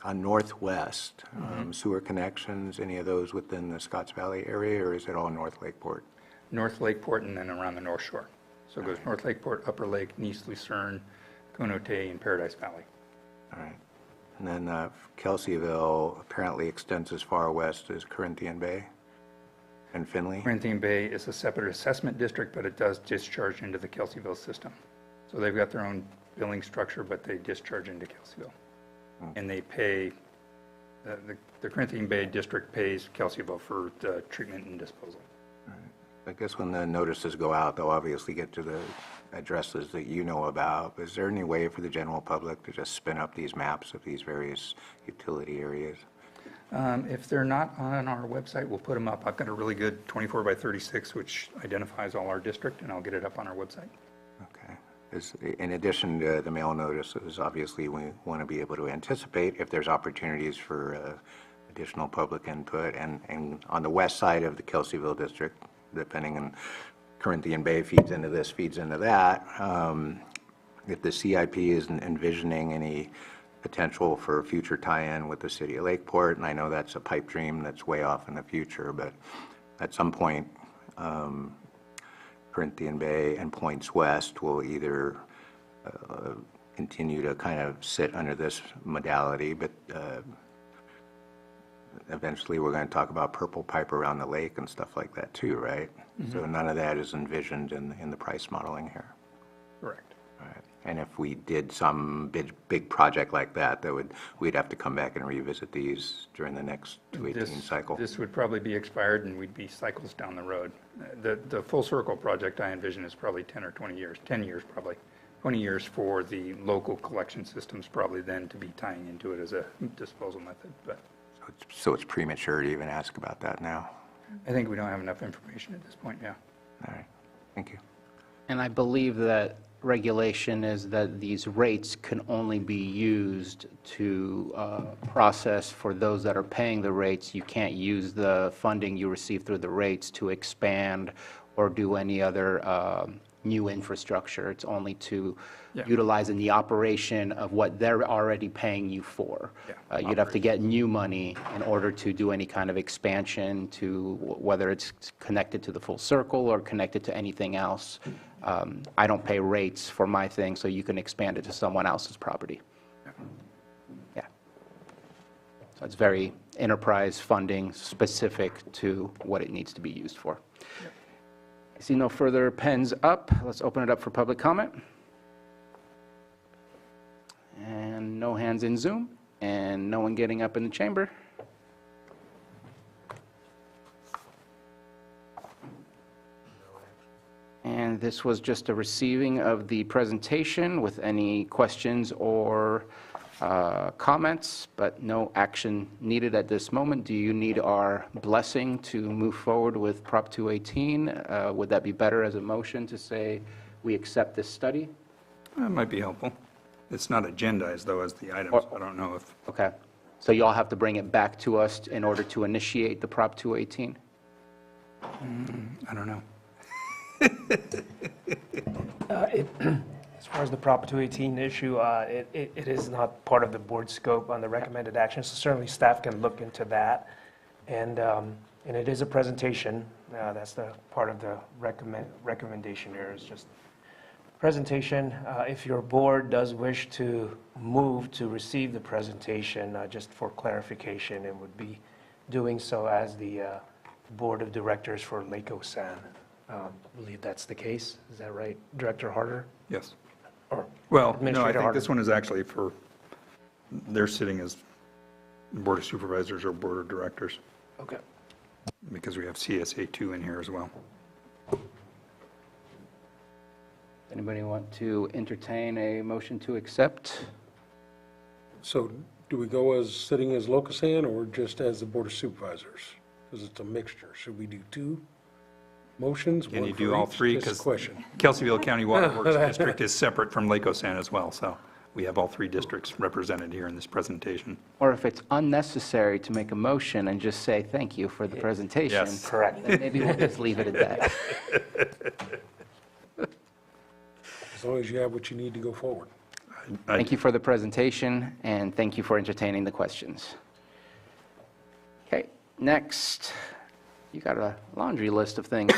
on Northwest, sewer connections, any of those within the Scotts Valley area, or is it all North Lakeport? North Lakeport and then around the North Shore. So it goes North Lakeport, Upper Lake, East Lucerne, Conote, and Paradise Valley. All right. And then Kelseyville apparently extends as far west as Corinthian Bay and Finley. Corinthian Bay is a separate assessment district, but it does discharge into the Kelseyville system. So they've got their own billing structure, but they discharge into Kelseyville. And they pay, the Corinthian Bay district pays Kelseyville for the treatment and disposal. I guess when the notices go out, they'll obviously get to the addresses that you know about. Is there any way for the general public to just spin up these maps of these various utility areas? If they're not on our website, we'll put them up. I've got a really good 24 by 36, which identifies all our district, and I'll get it up on our website. Okay. In addition to the mail notices, obviously, we want to be able to anticipate if there's opportunities for additional public input. And on the west side of the Kelseyville district, depending on Corinthian Bay feeds into this, feeds into that, if the CIP is envisioning any potential for future tie-in with the city of Lakeport, and I know that's a pipe dream that's way off in the future, but at some point, Corinthian Bay and Points West will either continue to kind of sit under this modality, but eventually we're going to talk about purple pipe around the lake and stuff like that too, right? So none of that is envisioned in the price modeling here. Correct. Right. And if we did some big project like that, we'd have to come back and revisit these during the next 218 cycle. This would probably be expired, and we'd be cycles down the road. The full circle project I envision is probably 10 or 20 years, 10 years probably. 20 years for the local collection systems, probably then to be tying into it as a disposal method. But So it's premature to even ask about that now. I think we don't have enough information at this point, yeah. All right, thank you. And I believe that regulation is that these rates can only be used to process for those that are paying the rates. You can't use the funding you receive through the rates to expand or do any other new infrastructure. It's only to utilize in the operation of what they're already paying you for. You'd have to get new money in order to do any kind of expansion to whether it's connected to the full circle or connected to anything else. I don't pay rates for my thing, so you can expand it to someone else's property. Yeah. So it's very enterprise funding specific to what it needs to be used for. I see no further pens up. Let's open it up for public comment. And no hands in Zoom, and no one getting up in the chamber. And this was just a receiving of the presentation with any questions or comments, but no action needed at this moment. Do you need our blessing to move forward with Prop 218? Would that be better as a motion to say we accept this study? That might be helpful. It's not agendized, though, as the items. I don't know if... Okay. So y'all have to bring it back to us in order to initiate the Prop 218? I don't know. As far as the Prop 218 issue, it is not part of the board scope on the recommended action, so certainly staff can look into that. And it is a presentation. That's the part of the recommendation here is just presentation. If your board does wish to move to receive the presentation, just for clarification, it would be doing so as the Board of Directors for Lake Osan. I believe that's the case. Is that right, Director Harder? Yes. Or Well, no, I Administrator think Harder? this one is actually for, they're sitting as Board of Supervisors or Board of Directors, Okay. because we have CSA2 in here as well. Anybody want to entertain a motion to accept? So do we go as sitting as Locasan or just as the Board of Supervisors? Because it's a mixture. Should we do two motions? Can one you for do all each? three? Just a Because question. Kelseyville County Water Works District is separate from Lake Osan as well, so we have all three districts represented here in this presentation. Or if it's unnecessary to make a motion and just say thank you for the presentation? Yes. Correct. Then maybe we'll just leave it at that. As long as you have what you need to go forward. Thank you for the presentation, and thank you for entertaining the questions. Okay, next, you got a laundry list of things.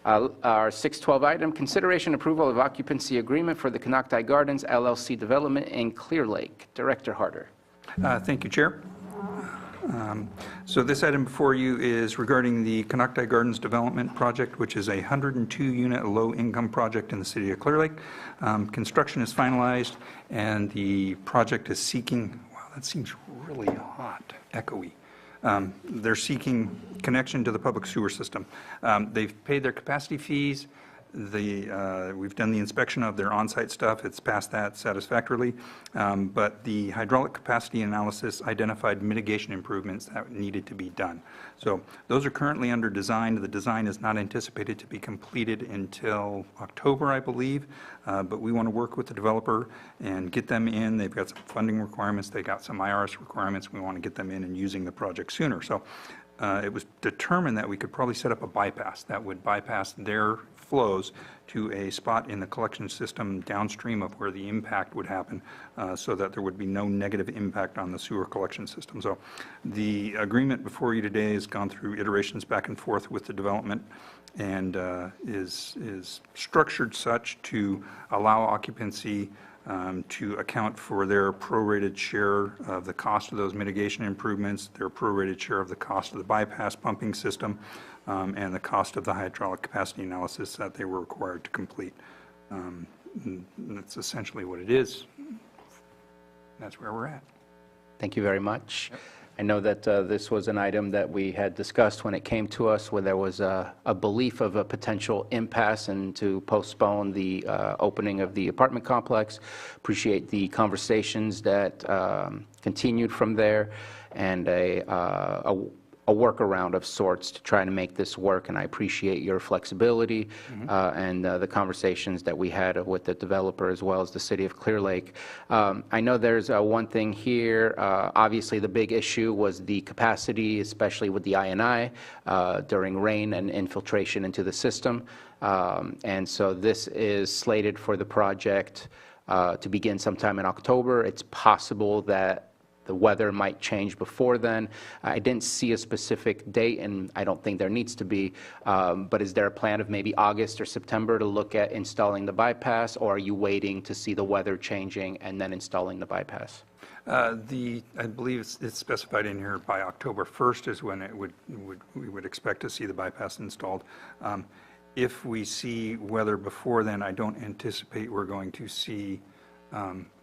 Our 612 item, consideration approval of occupancy agreement for the Canocti Gardens LLC development in Clear Lake. Director Harder. Thank you, Chair. So this item before you is regarding the Canocti Gardens Development Project, which is a 102-unit low-income project in the city of Clear Lake. Construction is finalized, and the project is seeking, wow, that seems really hot, echoey. They're seeking connection to the public sewer system. They've paid their capacity fees. We've done the inspection of their on-site stuff. It's passed that satisfactorily. But the hydraulic capacity analysis identified mitigation improvements that needed to be done. So those are currently under design. The design is not anticipated to be completed until October, I believe. But we want to work with the developer and get them in. They've got some funding requirements. They got some IRS requirements. We want to get them in and using the project sooner. So it was determined that we could probably set up a bypass that would bypass their flows to a spot in the collection system downstream of where the impact would happen, so that there would be no negative impact on the sewer collection system. So the agreement before you today has gone through iterations back and forth with the development and is structured such to allow occupancy to account for their prorated share of the cost of those mitigation improvements, their prorated share of the cost of the bypass pumping system, and the cost of the hydraulic capacity analysis that they were required to complete. That's essentially what it is. That's where we're at. Thank you very much. I know that this was an item that we had discussed when it came to us, where there was a belief of a potential impasse and to postpone the opening of the apartment complex. Appreciate the conversations that continued from there, and a workaround of sorts to try to make this work, and I appreciate your flexibility and the conversations that we had with the developer as well as the City of Clear Lake. I know there's one thing here. Obviously, the big issue was the capacity, especially with the I&I during rain and infiltration into the system. And so this is slated for the project to begin sometime in October. It's possible that the weather might change before then. I didn't see a specific date, and I don't think there needs to be, but is there a plan of maybe August or September to look at installing the bypass, or are you waiting to see the weather changing and then installing the bypass? I believe it's specified in here by October 1st is when we would expect to see the bypass installed. If we see weather before then, I don't anticipate we're going to see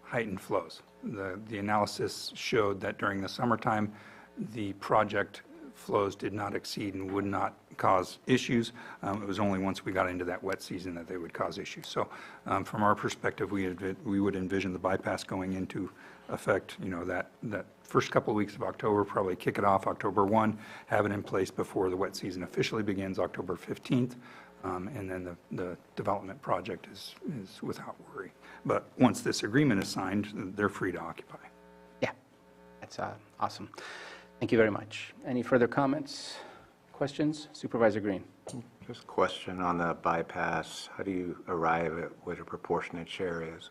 heightened flows. The analysis showed that during the summertime, the project flows did not exceed and would not cause issues. It was only once we got into that wet season that they would cause issues. So from our perspective, we would envision the bypass going into effect, that first couple of weeks of October, probably kick it off October 1, have it in place before the wet season officially begins October 15th. And then the development project is without worry. But once this agreement is signed, they're free to occupy. Yeah, that's awesome. Thank you very much. Any further comments, questions? Supervisor Green. Just a question on the bypass. How do you arrive at what a proportionate share is?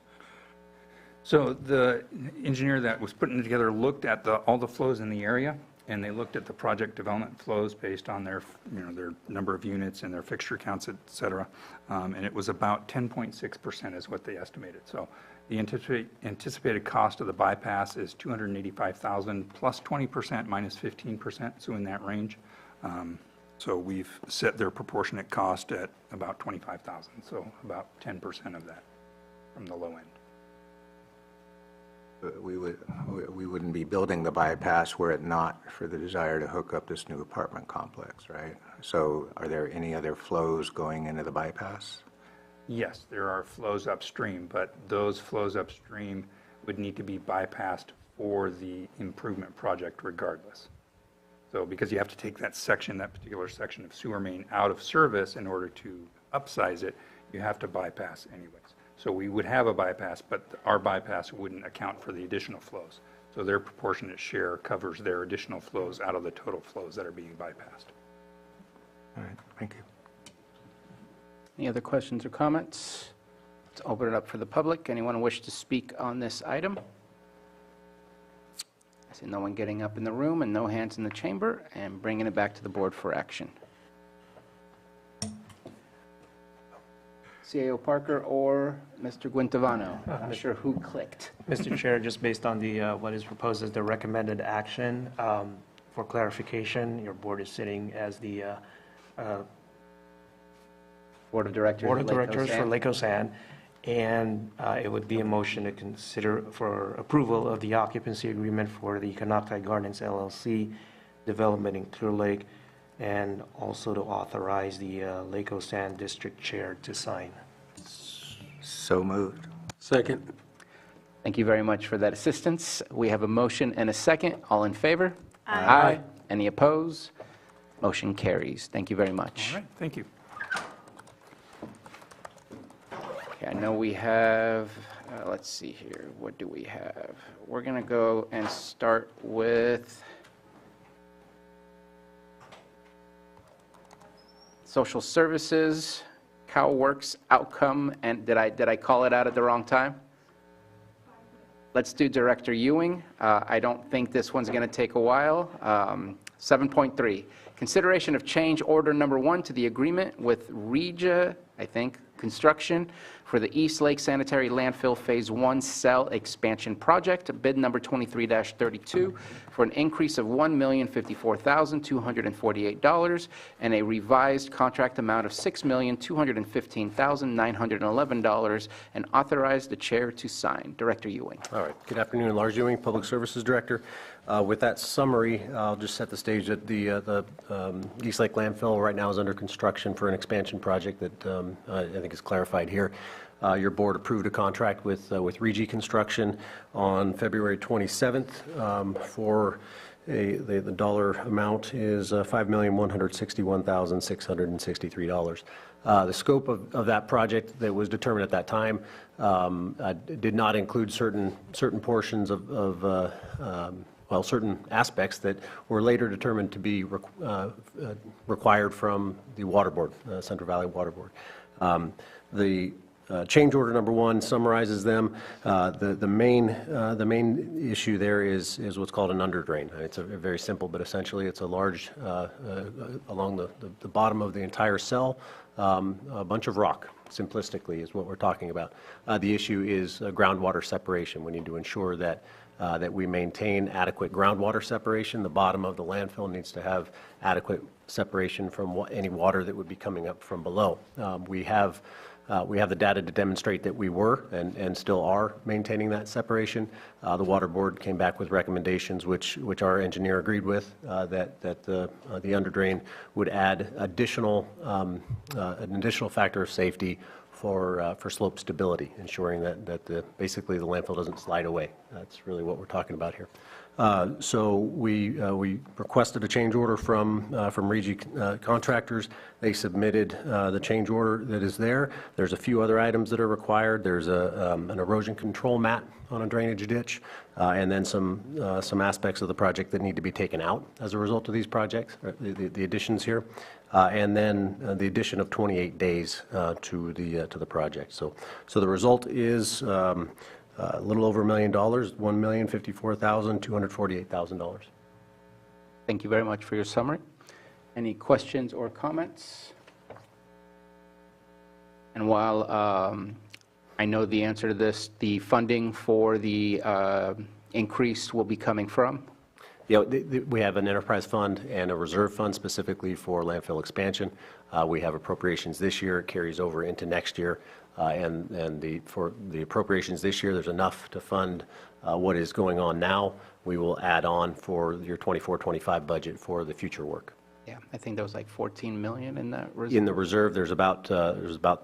So the engineer that was putting it together looked at all the flows in the area, and they looked at the project development flows based on their number of units and their fixture counts, et cetera. And it was about 10.6% is what they estimated. So the anticipated cost of the bypass is $285,000 plus 20% minus 15%, so in that range. So we've set their proportionate cost at about $25,000, so about 10% of that from the low end. We wouldn't be building the bypass were it not for the desire to hook up this new apartment complex, right? So are there any other flows going into the bypass? Yes, there are flows upstream, but those flows upstream would need to be bypassed for the improvement project regardless. So because you have to take that particular section of sewer main out of service in order to upsize it, you have to bypass anyways. So we would have a bypass, but our bypass wouldn't account for the additional flows. So their proportionate share covers their additional flows out of the total flows that are being bypassed. All right, thank you. Any other questions or comments? Let's open it up for the public. Anyone wish to speak on this item? I see no one getting up in the room and no hands in the chamber, and bringing it back to the board for action. CAO Parker or Mr. Guintavano? I'm not sure who clicked. Mr. Chair, just based on the what is proposed as the recommended action, for clarification, your board is sitting as the Board of Directors. Board of Directors for Lake Osan, and it would be a motion to consider for approval of the occupancy agreement for the Kanaktai Gardens LLC development in Clear Lake, and also to authorize the Lake Sand District Chair to sign. So moved. Second. Thank you very much for that assistance. We have a motion and a second. All in favor? Aye. Any opposed? Motion carries. Thank you very much. All right, thank you. Okay, I know we have, let's see here, what do we have? We're going to go and start with social services, CalWorks outcome, and did I call it out at the wrong time? Let's do Director Ewing. I don't think this one's going to take a while. 7.3, consideration of change order number 1 to the agreement with Regia, I think, Construction for the East Lake Sanitary Landfill Phase 1 Cell Expansion Project, bid number 23-32, for an increase of $1,054,248 and a revised contract amount of $6,215,911, and authorize the chair to sign. Director Ewing. All right. Good afternoon. Lars Ewing, Public Services Director. With that summary, I'll just set the stage that the East Lake Landfill right now is under construction for an expansion project that I think is clarified here. Your board approved a contract with Regi Construction on February 27th for the dollar amount is $5,161,663. The scope of that project that was determined at that time did not include certain portions of certain aspects that were later determined to be required from the Water Board, Central Valley Water Board. The change order number 1 summarizes them. The main issue there is what's called an underdrain. It's very simple, but essentially it's a large, along the bottom of the entire cell, a bunch of rock, simplistically, is what we're talking about. The issue is groundwater separation. We need to ensure that we maintain adequate groundwater separation. The bottom of the landfill needs to have adequate separation from any water that would be coming up from below. We have the data to demonstrate that we were and still are maintaining that separation. The Water Board came back with recommendations which our engineer agreed with, that the underdrain would add an additional factor of safety for slope stability, ensuring that basically the landfill doesn't slide away. That's really what we're talking about here. So we requested a change order from Regi Contractors. They submitted the change order that is there. There's a few other items that are required. There's an erosion control mat on a drainage ditch, and then some aspects of the project that need to be taken out as a result of these projects, the additions here, and then the addition of 28 days to the project. So the result is a little over $1 million, $1,054,248,000. Thank you very much for your summary. Any questions or comments? And while I know the answer to this, the funding for the increase will be coming from? Yeah, we have an enterprise fund and a reserve fund specifically for landfill expansion. We have appropriations this year. It carries over into next year. For the appropriations this year, there's enough to fund what is going on now. We will add on for your 24-25 budget for the future work. Yeah, I think there was like 14 million in that reserve. In the reserve, there's about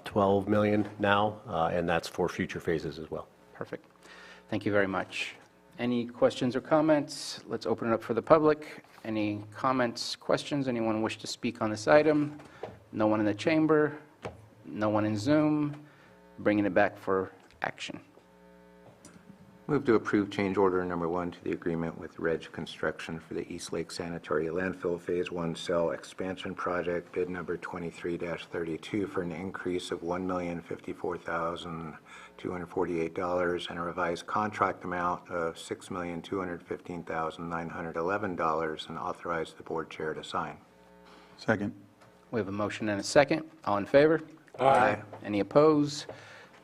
12 million now, and that's for future phases as well. Perfect. Thank you very much. Any questions or comments? Let's open it up for the public. Any comments, questions? Anyone wish to speak on this item? No one in the chamber? No one in Zoom? Bringing it back for action. Move to approve change order number 1 to the agreement with Reg Construction for the East Lake Sanitary Landfill Phase 1 Cell Expansion Project, bid number 23-32, for an increase of $1,054,248 and a revised contract amount of $6,215,911, and authorize the board chair to sign. Second. We have a motion and a second. All in favor? Aye. Any opposed?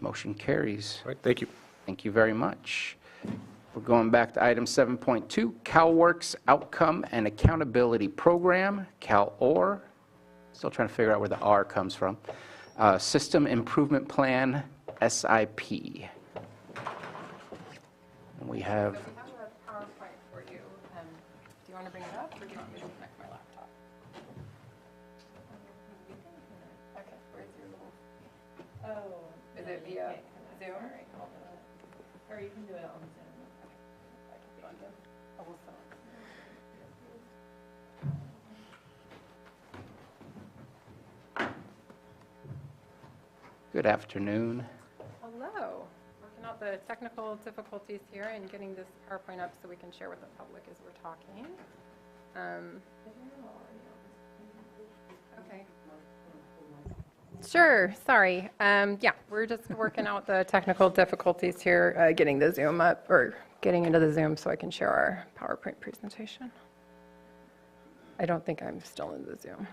Motion carries. All right, thank you. Thank you very much. We're going back to item 7.2, CalWorks Outcome and Accountability Program, CalOR. Still trying to figure out where the R comes from. System Improvement Plan, SIP. And we have We have a PowerPoint for you. Do you want to bring it up, or do you want me to? via Zoom? Or you can do it on Zoom. Good afternoon. Hello. Working out the technical difficulties here and getting this PowerPoint up so we can share with the public as we're talking. Okay. Sure, sorry. Yeah, we're just working out the technical difficulties here, getting the Zoom up, or getting into the Zoom so I can share our PowerPoint presentation. I don't think I'm still in the Zoom.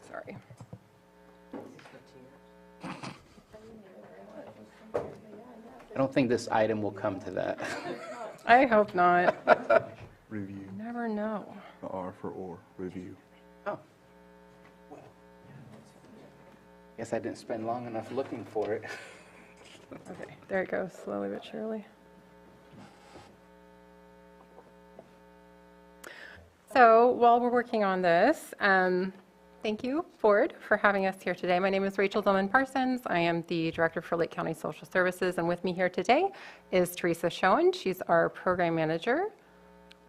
Sorry. I don't think this item will come to that. I hope not. Review. You never know. The R for or, review. Oh. Guess I didn't spend long enough looking for it. Okay, there it goes, slowly but surely. So while we're working on this, thank you, Ford, for having us here today. My name is Rachel Dillman Parsons. I am the Director for Lake County Social Services, and with me here today is Teresa Schoen. She's our Program Manager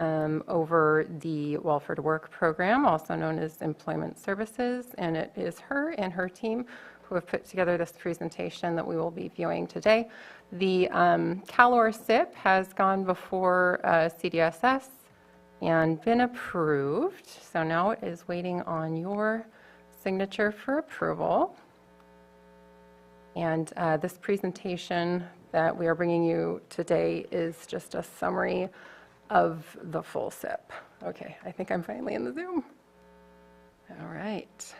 over the Welfare to Work program, also known as Employment Services, and it is her and her team who have put together this presentation that we will be viewing today. The CalOR SIP has gone before CDSS and been approved. So now it is waiting on your signature for approval. And this presentation that we are bringing you today is just a summary of the full SIP. Okay, I think I'm finally in the Zoom. All right.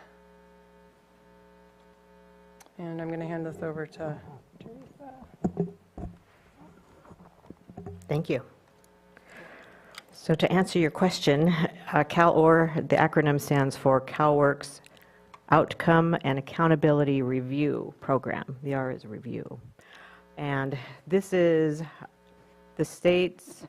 And I'm going to hand this over to Teresa. Thank you. So to answer your question, CalOR, the acronym stands for CalWORKS Outcome and Accountability Review Program. The R is review. And this is the state's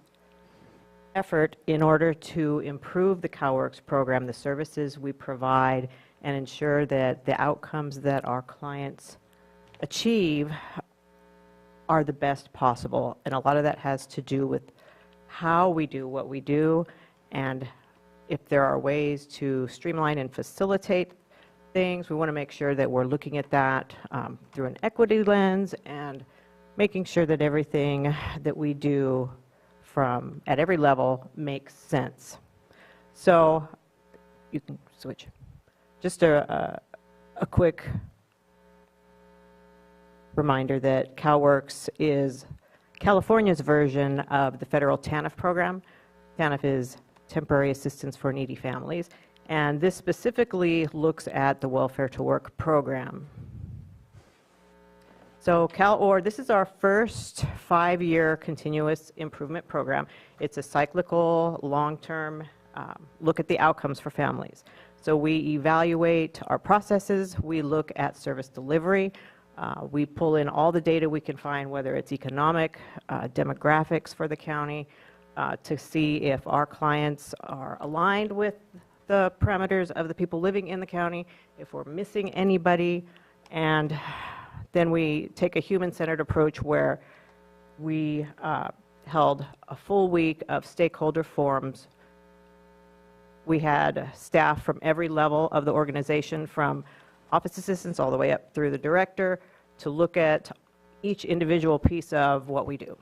effort in order to improve the CalWORKS program, the services we provide, and ensure that the outcomes that our clients achieve are the best possible. And a lot of that has to do with how we do what we do, and if there are ways to streamline and facilitate things, we want to make sure that we're looking at that through an equity lens and making sure that everything that we do from at every level makes sense. So you can switch. Just a quick reminder that CalWORKS is California's version of the federal TANF program. TANF is Temporary Assistance for Needy Families, and this specifically looks at the Welfare to Work program. So CalOR, this is our first 5-year continuous improvement program. It's a cyclical, long-term look at the outcomes for families. So we evaluate our processes, we look at service delivery, we pull in all the data we can find, whether it's economic, demographics for the county, to see if our clients are aligned with the parameters of the people living in the county, if we're missing anybody, and then we take a human-centered approach where we held a full week of stakeholder forums. We had staff from every level of the organization, from office assistants all the way up through the director, to look at each individual piece of what we do.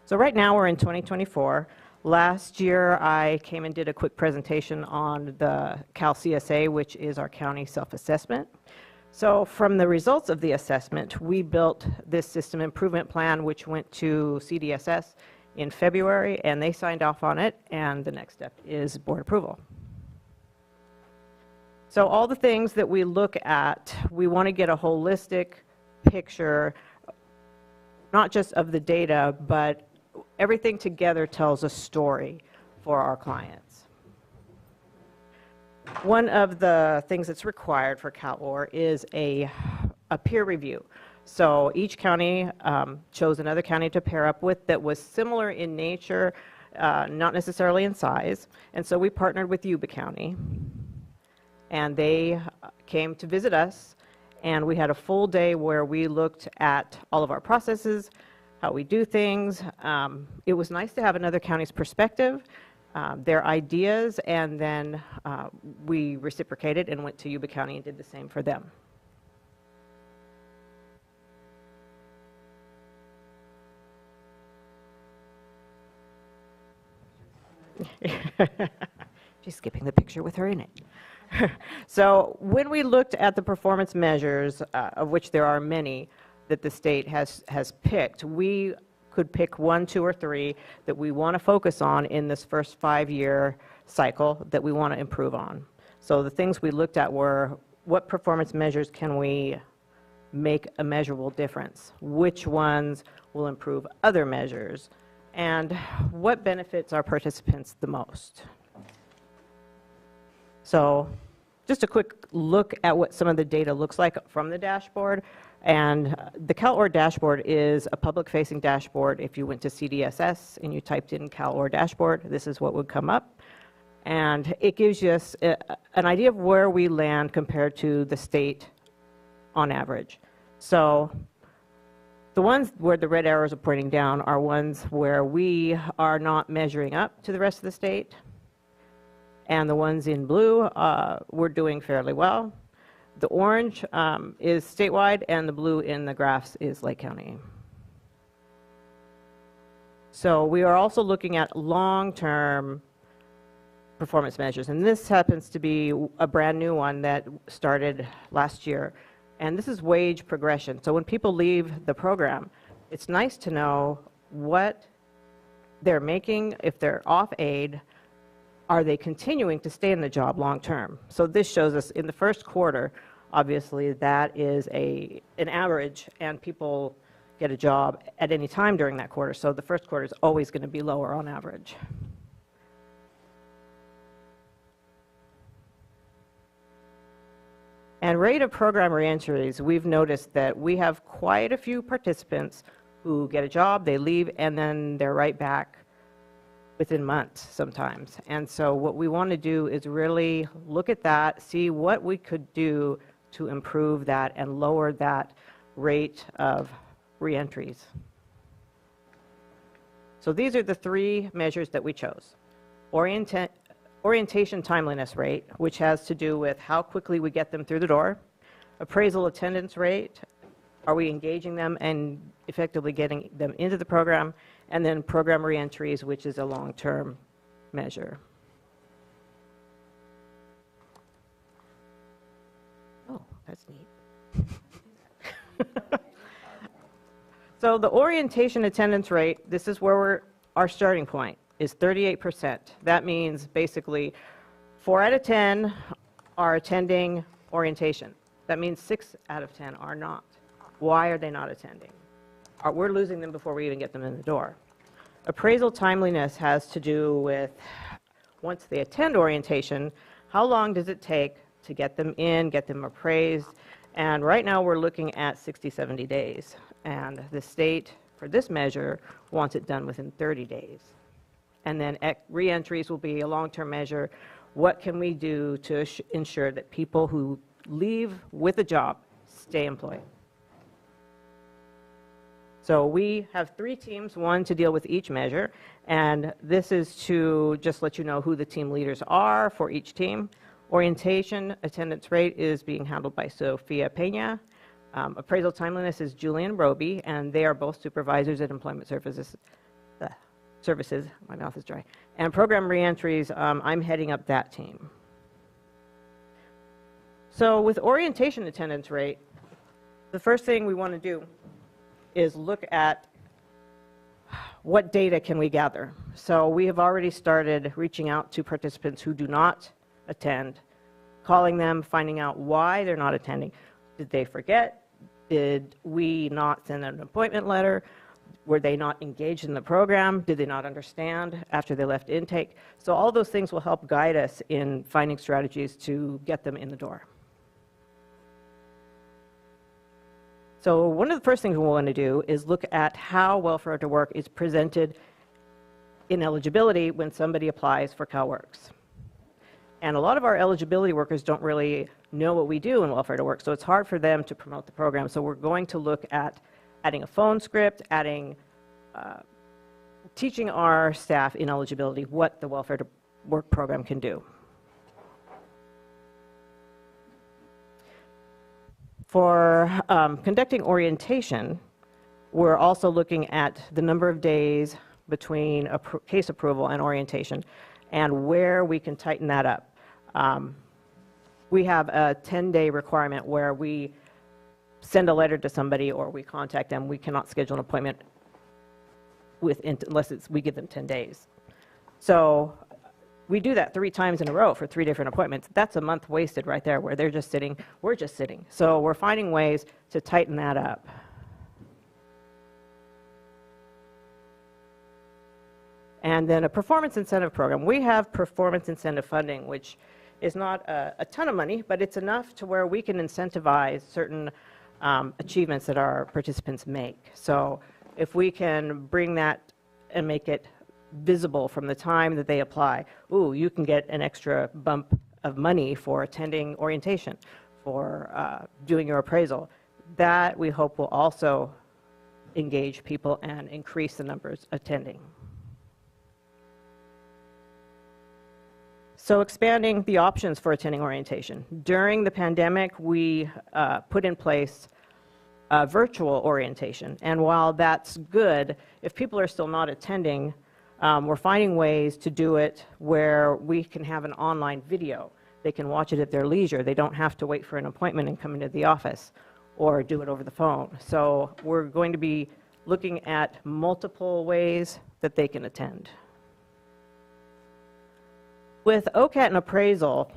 So right now we're in 2024. Last year I came and did a quick presentation on the Cal CSA, which is our county self-assessment. So from the results of the assessment, we built this system improvement plan, which went to CDSS in February, and they signed off on it, and the next step is board approval. So all the things that we look at, we want to get a holistic picture, not just of the data, but everything together tells a story for our clients. One of the things that's required for CalOR is a peer review. So each county chose another county to pair up with that was similar in nature. not necessarily in size. And so we partnered with Yuba County, and they came to visit us, and we had a full day where we looked at all of our processes, how we do things. It was nice to have another county's perspective, their ideas, and then we reciprocated and went to Yuba County and did the same for them. She's skipping the picture with her in it. So when we looked at the performance measures, of which there are many that the state has picked, we could pick 1, 2, or 3 that we want to focus on in this first 5-year cycle that we want to improve on. So the things we looked at were, what performance measures can we make a measurable difference? Which ones will improve other measures? And what benefits our participants the most? So just a quick look at what some of the data looks like from the dashboard. And the CalOR dashboard is a public-facing dashboard. If you went to CDSS and you typed in CalOR dashboard, this is what would come up. And it gives you an idea of where we land compared to the state on average. So the ones where the red arrows are pointing down are ones where we are not measuring up to the rest of the state. And the ones in blue, we're doing fairly well. The orange is statewide, and the blue in the graphs is Lake County. So we are also looking at long-term performance measures, and this happens to be a brand new one that started last year. And this is wage progression. So when people leave the program, it's nice to know what they're making. If they're off aid, are they continuing to stay in the job long term? So this shows us in the first quarter, obviously that is an average, and people get a job at any time during that quarter. So the first quarter is always going to be lower on average. And rate of program reentries, we've noticed that we have quite a few participants who get a job, they leave, and then they're right back within months sometimes. And so what we want to do is really look at that, see what we could do to improve that and lower that rate of reentries. So these are the 3 measures that we chose. Orientation timeliness rate, which has to do with how quickly we get them through the door. Appraisal attendance rate, are we engaging them and effectively getting them into the program? And then program reentries, which is a long-term measure. Oh, that's neat. So the orientation attendance rate, this is where our starting point is 38%. That means basically 4 out of 10 are attending orientation. That means 6 out of 10 are not. Why are they not attending? We're losing them before we even get them in the door. Appraisal timeliness has to do with, once they attend orientation, how long does it take to get them in, get them appraised? And right now we're looking at 60, 70 days. And the state, for this measure, wants it done within 30 days. And then reentries will be a long-term measure. What can we do to ensure that people who leave with a job stay employed? So we have 3 teams, one to deal with each measure, and this is to just let you know who the team leaders are for each team. Orientation attendance rate is being handled by Sophia Pena. Appraisal timeliness is Julian Roby, and they are both supervisors at Employment Services. My mouth is dry. And program reentries, I'm heading up that team. So with orientation attendance rate, the first thing we want to do is look at what data can we gather. So we have already started reaching out to participants who do not attend, calling them, finding out why they're not attending. Did they forget? Did we not send an appointment letter? Were they not engaged in the program? Did they not understand after they left intake? So all those things will help guide us in finding strategies to get them in the door. So one of the first things we want to do is look at how welfare to work is presented ineligibility when somebody applies for CalWORKs. And a lot of our eligibility workers don't really know what we do in Welfare to Work, so it's hard for them to promote the program. So we're going to look at adding a phone script, teaching our staff in eligibility what the Welfare to Work program can do. For conducting orientation, we're also looking at the number of days between case approval and orientation and where we can tighten that up. We have a 10-day requirement where we send a letter to somebody or we contact them. We cannot schedule an appointment unless we give them 10 days. So we do that 3 times in a row for 3 different appointments. That's a month wasted right there where they're just sitting, we're just sitting. So we're finding ways to tighten that up. And then a performance incentive program. We have performance incentive funding, which is not a ton of money, but it's enough to where we can incentivize certain achievements that our participants make. So if we can bring that and make it visible from the time that they apply, ooh, you can get an extra bump of money for attending orientation, for doing your appraisal. That we hope will also engage people and increase the numbers attending. So expanding the options for attending orientation. During the pandemic, we put in place virtual orientation. And while that's good, if people are still not attending, we're finding ways to do it where we can have an online video. They can watch it at their leisure. They don't have to wait for an appointment and come into the office or do it over the phone. So we're going to be looking at multiple ways that they can attend. With OCAT and appraisal,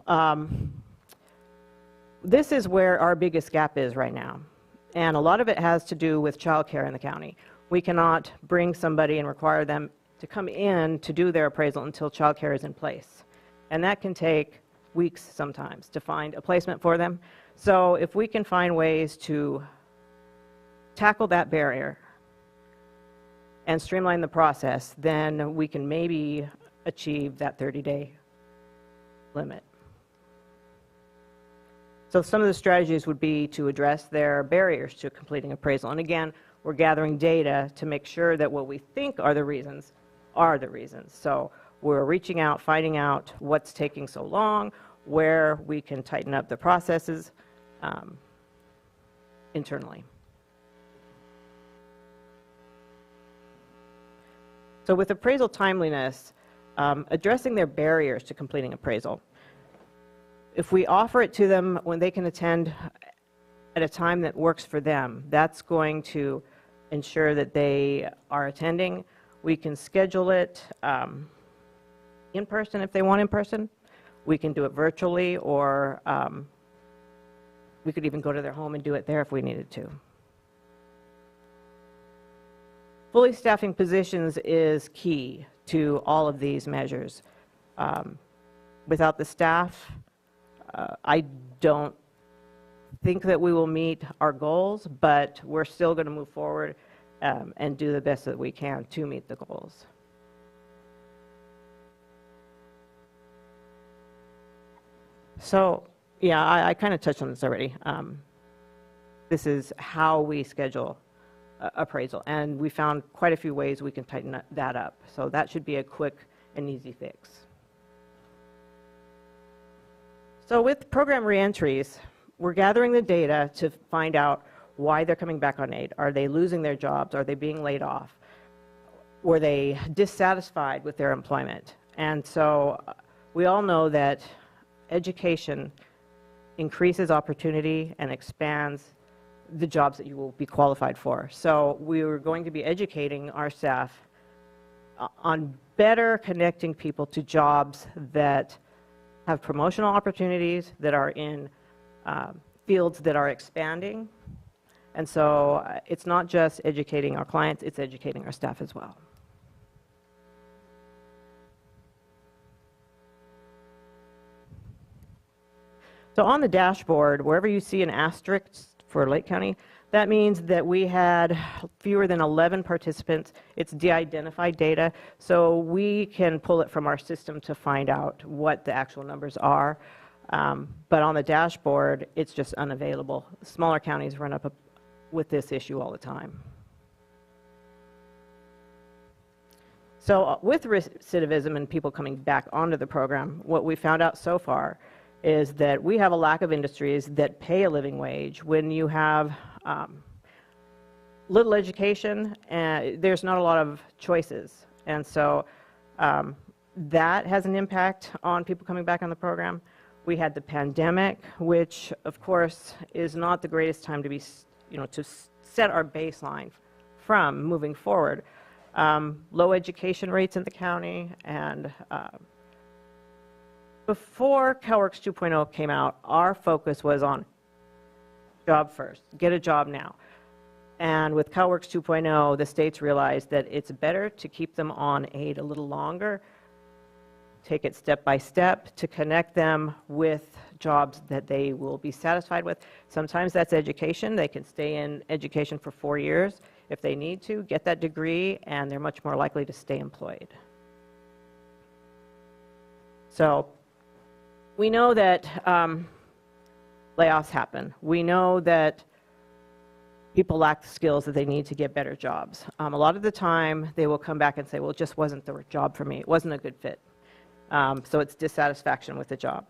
this is where our biggest gap is right now. And a lot of it has to do with childcare in the county. We cannot bring somebody and require them to come in to do their appraisal until childcare is in place. And that can take weeks sometimes to find a placement for them. So if we can find ways to tackle that barrier and streamline the process, then we can maybe achieve that 30-day limit. So some of the strategies would be to address their barriers to completing appraisal. And again, we're gathering data to make sure that what we think are the reasons are the reasons. So we're reaching out, finding out what's taking so long, where we can tighten up the processes internally. So with appraisal timeliness, addressing their barriers to completing appraisal. If we offer it to them when they can attend at a time that works for them, that's going to ensure that they are attending. We can schedule it in person if they want in person. We can do it virtually, or we could even go to their home and do it there if we needed to. Fully staffing positions is key to all of these measures. Without the staff, I don't think that we will meet our goals, but we're still going to move forward and do the best that we can to meet the goals. So, yeah, I kind of touched on this already. This is how we schedule appraisal, and we found quite a few ways we can tighten that up. So that should be a quick and easy fix. So with program reentries, we're gathering the data to find out why they're coming back on aid. Are they losing their jobs? Are they being laid off? Were they dissatisfied with their employment? And so we all know that education increases opportunity and expands the jobs that you will be qualified for. So we are going to be educating our staff on better connecting people to jobs that have promotional opportunities, that are in fields that are expanding. And so it's not just educating our clients, it's educating our staff as well. So on the dashboard, wherever you see an asterisk for Lake County. That means that we had fewer than 11 participants. It's de-identified data, so we can pull it from our system to find out what the actual numbers are. But on the dashboard, it's just unavailable. Smaller counties run up with this issue all the time. So with recidivism and people coming back onto the program, what we found out so far is that we have a lack of industries that pay a living wage. When you have little education, there's not a lot of choices. And so that has an impact on people coming back on the program. We had the pandemic, which of course is not the greatest time to be, to set our baseline from moving forward. Low education rates in the county, and before CalWorks 2.0 came out, our focus was on job first, get a job now. And with CalWorks 2.0, the states realized that it's better to keep them on aid a little longer, take it step by step to connect them with jobs that they will be satisfied with. Sometimes that's education. They can stay in education for 4 years if they need to, get that degree, and they're much more likely to stay employed. So we know that layoffs happen. We know that people lack the skills that they need to get better jobs. A lot of the time, they will come back and say, well, it just wasn't the job for me. It wasn't a good fit. So it's dissatisfaction with the job.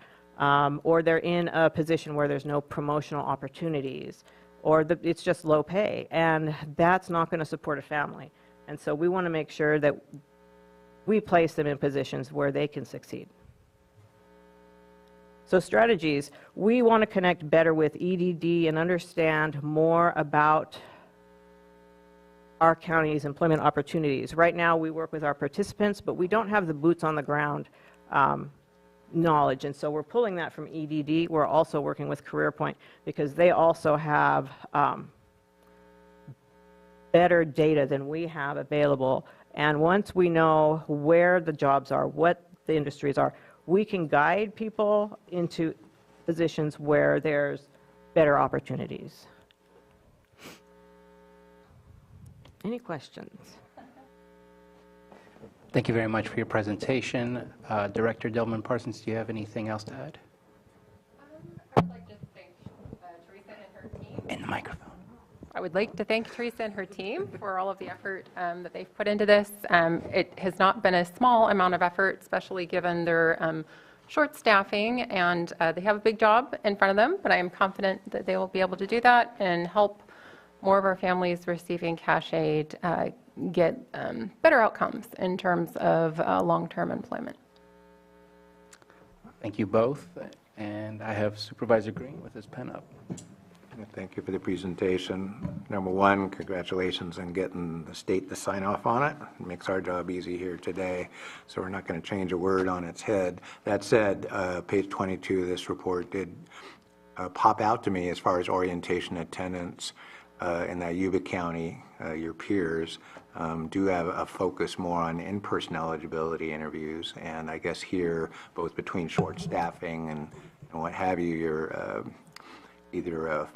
Or they're in a position where there's no promotional opportunities, or it's just low pay, and that's not going to support a family. And so we want to make sure that we place them in positions where they can succeed. So strategies, we want to connect better with EDD and understand more about our county's employment opportunities. Right now we work with our participants, but we don't have the boots on the ground knowledge, and so we're pulling that from EDD. We're also working with CareerPoint because they also have better data than we have available, and once we know where the jobs are, what the industries are, we can guide people into positions where there's better opportunities. Any questions? Thank you very much for your presentation. Director Dillman-Parsons, do you have anything else to add? I would like to thank Teresa and her team. In the microphone. I would like to thank Teresa and her team for all of the effort that they've put into this. It has not been a small amount of effort, especially given their short staffing, and they have a big job in front of them, but I am confident that they will be able to do that and help more of our families receiving cash aid get better outcomes in terms of long-term employment. Thank you both. And I have Supervisor Green with his pen up. Thank you for the presentation. Number one, congratulations on getting the state to sign off on it. It makes our job easy here today, so we're not going to change a word on its head. That said, page 22 of this report did pop out to me as far as orientation attendance in that Yuba County, your peers do have a focus more on in-person eligibility interviews, and I guess here, both between short staffing and what have you, you're either a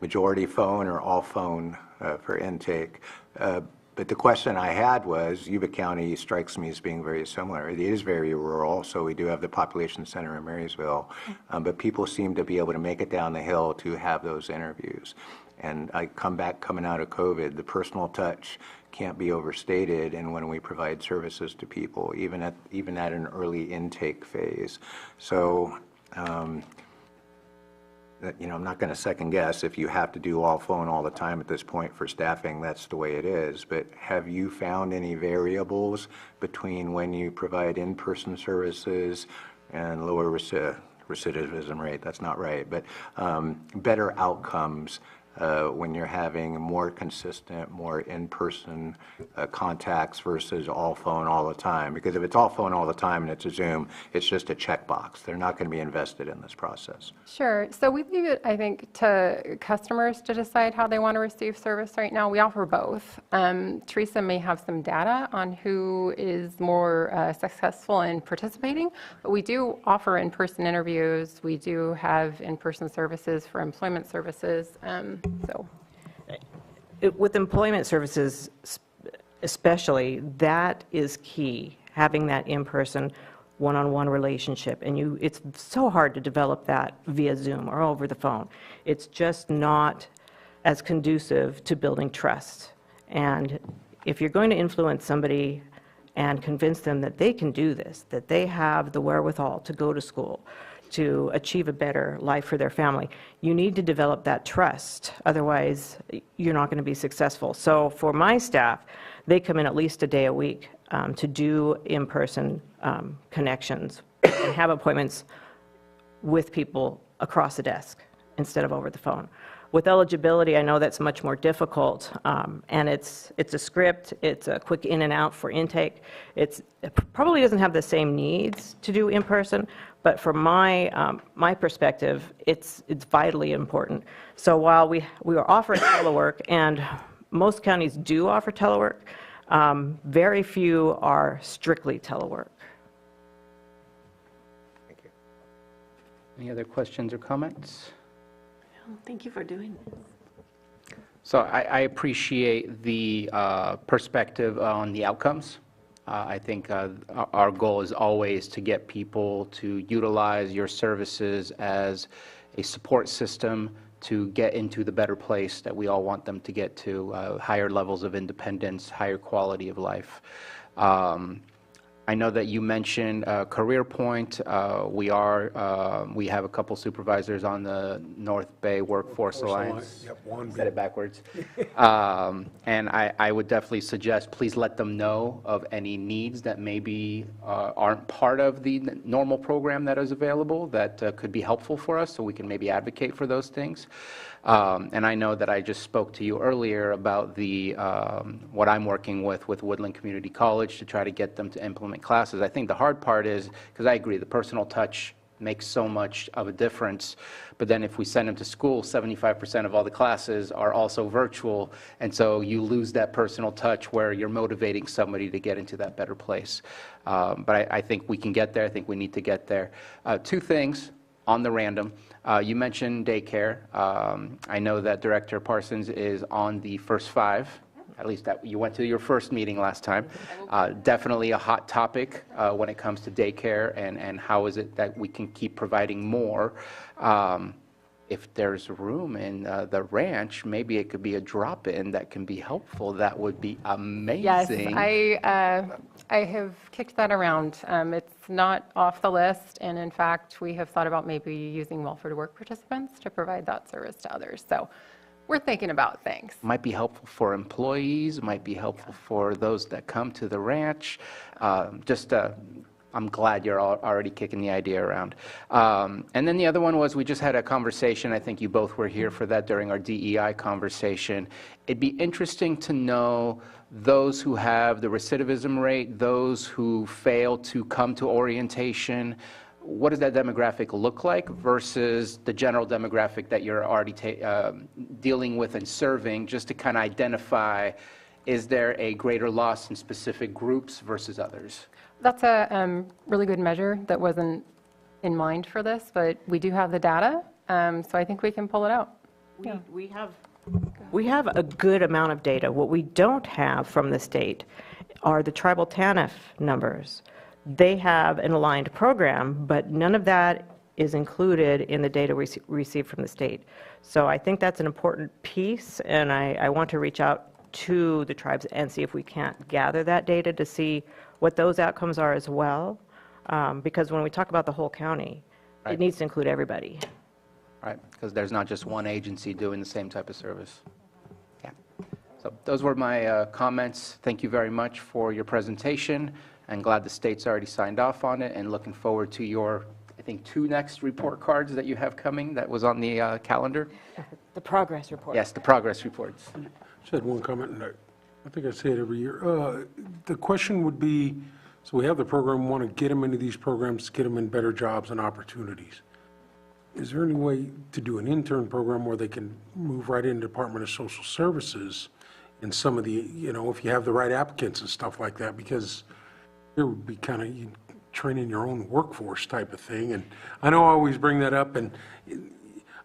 majority phone or all phone for intake. But the question I had was, Yuba County strikes me as being very similar. It is very rural, so we do have the population center in Marysville, but people seem to be able to make it down the hill to have those interviews. And I coming out of COVID, the personal touch can't be overstated, and when we provide services to people, even at an early intake phase. So, I'm not going to second guess if you have to do all phone all the time at this point for staffing, that's the way it is. But have you found any variables between when you provide in-person services and lower recidivism rate? That's not right, but better outcomes when you're having more consistent, more in-person contacts versus all phone all the time. Because if it's all phone all the time and it's a Zoom, it's just a checkbox. They're not going to be invested in this process. Sure. So we leave it, I think, to customers to decide how they want to receive service right now. We offer both. Teresa may have some data on who is more successful in participating, but we do offer in-person interviews. We do have in-person services for employment services. With employment services especially, that is key, having that in-person one-on-one relationship. And it's so hard to develop that via Zoom or over the phone. It's just not as conducive to building trust. And if you're going to influence somebody and convince them that they can do this, that they have the wherewithal to go to school, to achieve a better life for their family, you need to develop that trust. Otherwise, you're not going to be successful. So for my staff, they come in at least a day a week to do in-person connections and have appointments with people across the desk instead of over the phone. With eligibility, I know that's much more difficult, and it's a script, it's a quick in and out for intake. It probably doesn't have the same needs to do in person, but from my perspective, it's vitally important. So while we are offering telework, and most counties do offer telework, very few are strictly telework. Thank you. Any other questions or comments? Thank you for doing this. So I appreciate the perspective on the outcomes. I think our goal is always to get people to utilize your services as a support system to get into the better place that we all want them to get to, higher levels of independence, higher quality of life. I know that you mentioned Career Point. We have a couple supervisors on the North Bay Workforce Alliance. Yep, Said it backwards. And I would definitely suggest, please let them know of any needs that maybe aren't part of the normal program that is available that could be helpful for us, so we can maybe advocate for those things. And I know that I just spoke to you earlier about the what I'm working with Woodland Community College to try to get them to implement classes. I think the hard part is, because I agree, the personal touch makes so much of a difference, but then if we send them to school, 75% of all the classes are also virtual, and so you lose that personal touch where you're motivating somebody to get into that better place. But I think we can get there. I think we need to get there. Two things on the random. You mentioned daycare. I know that Director Parsons is on the first 5, at least that you went to your first meeting last time. Definitely a hot topic when it comes to daycare and how is it that we can keep providing more. If there's room in the ranch, maybe it could be a drop-in that can be helpful. That would be amazing. Yes, I have kicked that around. It's not off the list, and in fact, we have thought about maybe using Welfare to Work participants to provide that service to others. So we're thinking about things. Might be helpful for employees, might be helpful for those that come to the ranch. I'm glad you're already kicking the idea around. And then the other one was, we just had a conversation, I think you both were here for that during our DEI conversation. It'd be interesting to know those who have the recidivism rate, those who fail to come to orientation. What does that demographic look like versus the general demographic that you're already dealing with and serving, just to kind of identify, is there a greater loss in specific groups versus others? That's a really good measure that wasn't in mind for this, but we do have the data, so I think we can pull it out. We have a good amount of data. What we don't have from the state are the tribal TANF numbers. They have an aligned program, but none of that is included in the data we receive from the state. So I think that's an important piece, and I want to reach out to the tribes and see if we can't gather that data to see what those outcomes are as well, because when we talk about the whole county, it needs to include everybody. Right, because there's not just one agency doing the same type of service. Yeah. So those were my comments. Thank you very much for your presentation. I'm glad the state's already signed off on it, and looking forward to your think, 2 next report cards that you have coming that was on the calendar. The progress report. Yes, the progress reports. Just had one comment, and I think I say it every year. The question would be, so we have the program, we want to get them into these programs, get them in better jobs and opportunities. Is there any way to do an intern program where they can move right into Department of Social Services and some of the, if you have the right applicants and stuff like that? Because it would be kind of training your own workforce type of thing. And I know I always bring that up, and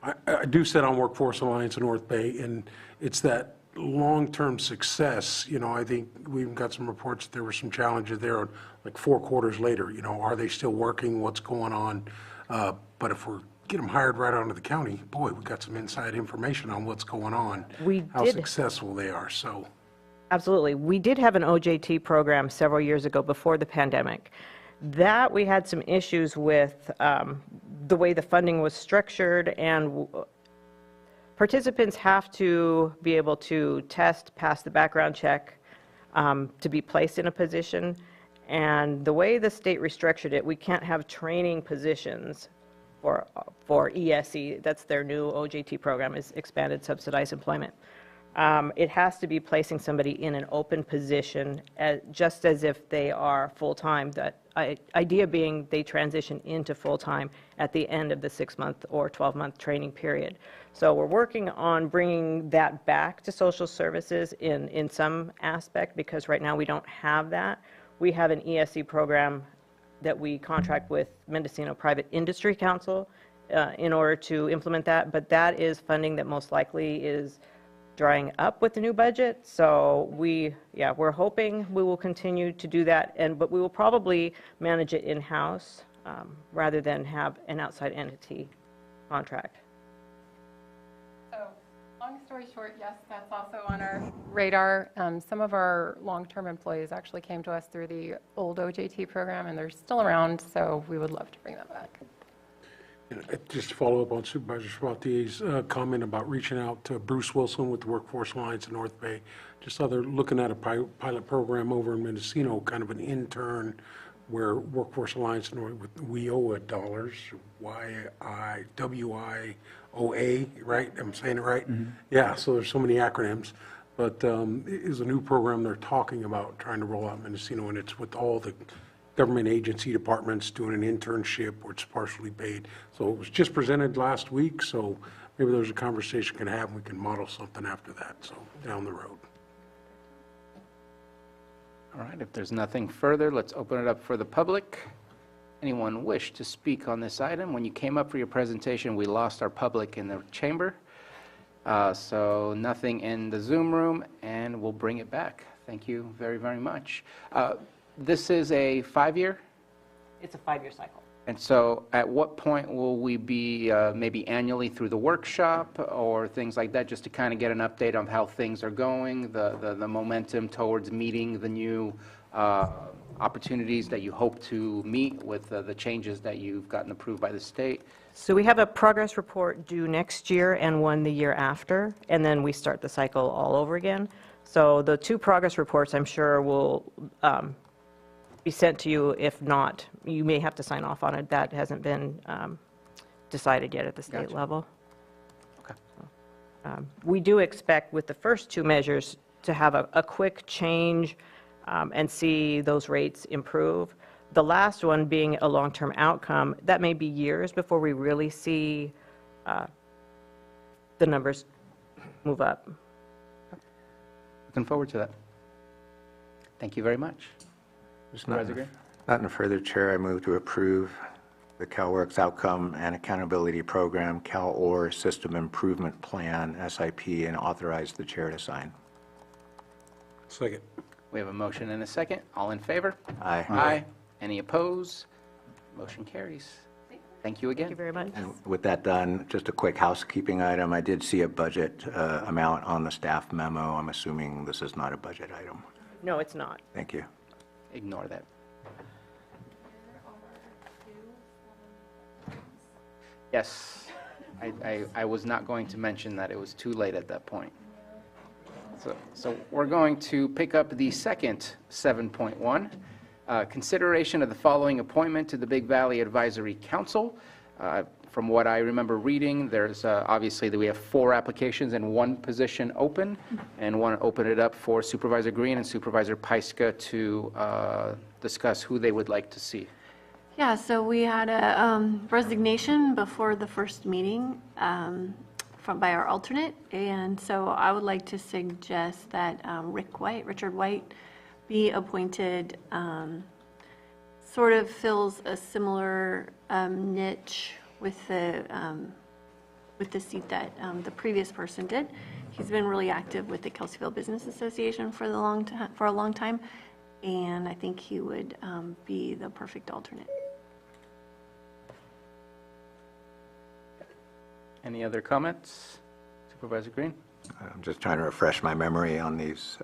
I do sit on Workforce Alliance in North Bay, and it's that long-term success. I think we've got some reports that there were some challenges there, like 4 quarters later. Are they still working? What's going on? But if we're get them hired right onto the county, boy, we got some inside information on what's going on, how successful they are. So, absolutely. We did have an OJT program several years ago before the pandemic. That we had some issues with the way the funding was structured, and participants have to be able to test, pass the background check to be placed in a position. And the way the state restructured it, we can't have training positions for ESE. That's their new OJT program, is Expanded Subsidized Employment. It has to be placing somebody in an open position, just as if they are full-time. That idea being they transition into full-time at the end of the 6-month or 12-month training period. So we're working on bringing that back to social services in some aspect, because right now we don't have that. We have an ESE program that we contract with Mendocino Private Industry Council in order to implement that, but that is funding that most likely is drying up with the new budget. So we're hoping we will continue to do that, but we will probably manage it in-house rather than have an outside entity contract. So, long story short, yes, that's also on our radar. Some of our long-term employees actually came to us through the old OJT program, and they're still around, so we would love to bring them back. just to follow up on Supervisor Sabatier's comment about reaching out to Bruce Wilson with the Workforce Alliance in North Bay. Just saw they're looking at a pilot program over in Mendocino, kind of an intern where Workforce Alliance with WIOA dollars, WIOA, right? I'm saying it right? Mm-hmm. Yeah, so there's so many acronyms. But it is a new program they're talking about trying to roll out in Mendocino, and it's with all the government agency departments doing an internship where it's partially paid. So it was just presented last week, so maybe there's a conversation we can have, and we can model something after that, so down the road. All right, if there's nothing further, let's open it up for the public. Anyone wish to speak on this item? When you came up for your presentation, we lost our public in the chamber. So nothing in the Zoom room, and we'll bring it back. Thank you very, very much. This is a 5-year? It's a 5-year cycle. And so at what point will we be maybe annually through the workshop or things like that, just to kind of get an update on how things are going, the momentum towards meeting the new opportunities that you hope to meet with the changes that you've gotten approved by the state? So we have a progress report due next year and one the year after, and then we start the cycle all over again. So the 2 progress reports, I'm sure, will be sent to you. If not, you may have to sign off on it. That hasn't been decided yet at the state level. Okay. We do expect with the first 2 measures to have a quick change and see those rates improve. The last one being a long-term outcome, that may be years before we really see the numbers move up. Looking forward to that. Thank you very much. Nothing further, Chair. I move to approve the CalWorks Outcome and Accountability Program, CalOR System Improvement Plan, SIP, and authorize the Chair to sign. Second. We have a motion and a second. All in favor? Aye. Aye. Any opposed? Motion carries. Thank you again. Thank you very much. And with that done, just a quick housekeeping item. I did see a budget amount on the staff memo. I'm assuming this is not a budget item. No, it's not. Thank you. Ignore that. Yes, I was not going to mention that. It was too late at that point. So we're going to pick up the second 7.1. Consideration of the following appointment to the Big Valley Advisory Council. From what I remember reading, there's obviously that we have 4 applications and 1 position open, and want to open it up for Supervisor Green and Supervisor Pyska to discuss who they would like to see. Yeah, so we had a resignation before the first meeting by our alternate, and so I would like to suggest that Richard White, be appointed. Sort of fills a similar niche with the seat that the previous person did. He's been really active with the Kelseyville Business Association for a long time, and I think he would be the perfect alternate. Any other comments? Supervisor Green? I'm just trying to refresh my memory on these.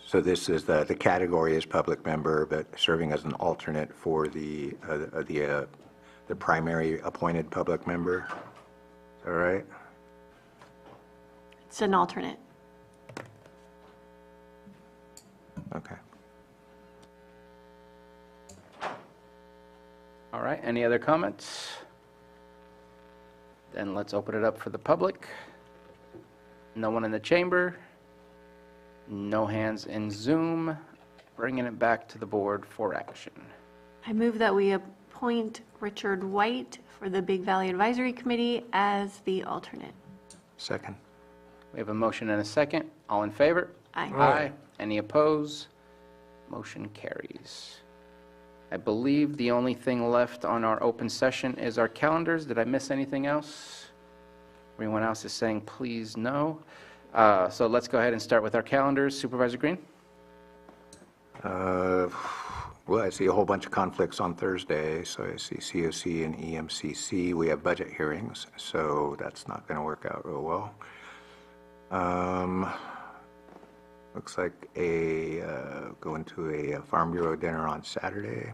So this is the category is public member, but serving as an alternate for the primary appointed public member. Is that right? It's an alternate. Okay. All right, any other comments? Then let's open it up for the public. No one in the chamber. No hands in Zoom. Bringing it back to the board for action. I move that we appoint Richard White for the Big Valley Advisory Committee as the alternate. Second. We have a motion and a second. All in favor? Aye. Aye. Any opposed? Motion carries. I believe the only thing left on our open session is our calendars. Did I miss anything else? Everyone else is saying please no. So let's go ahead and start with our calendars. Supervisor Green? Well, I see a whole bunch of conflicts on Thursday. So I see COC and EMCC. We have budget hearings, so that's not going to work out real well. Looks like going to a Farm Bureau dinner on Saturday.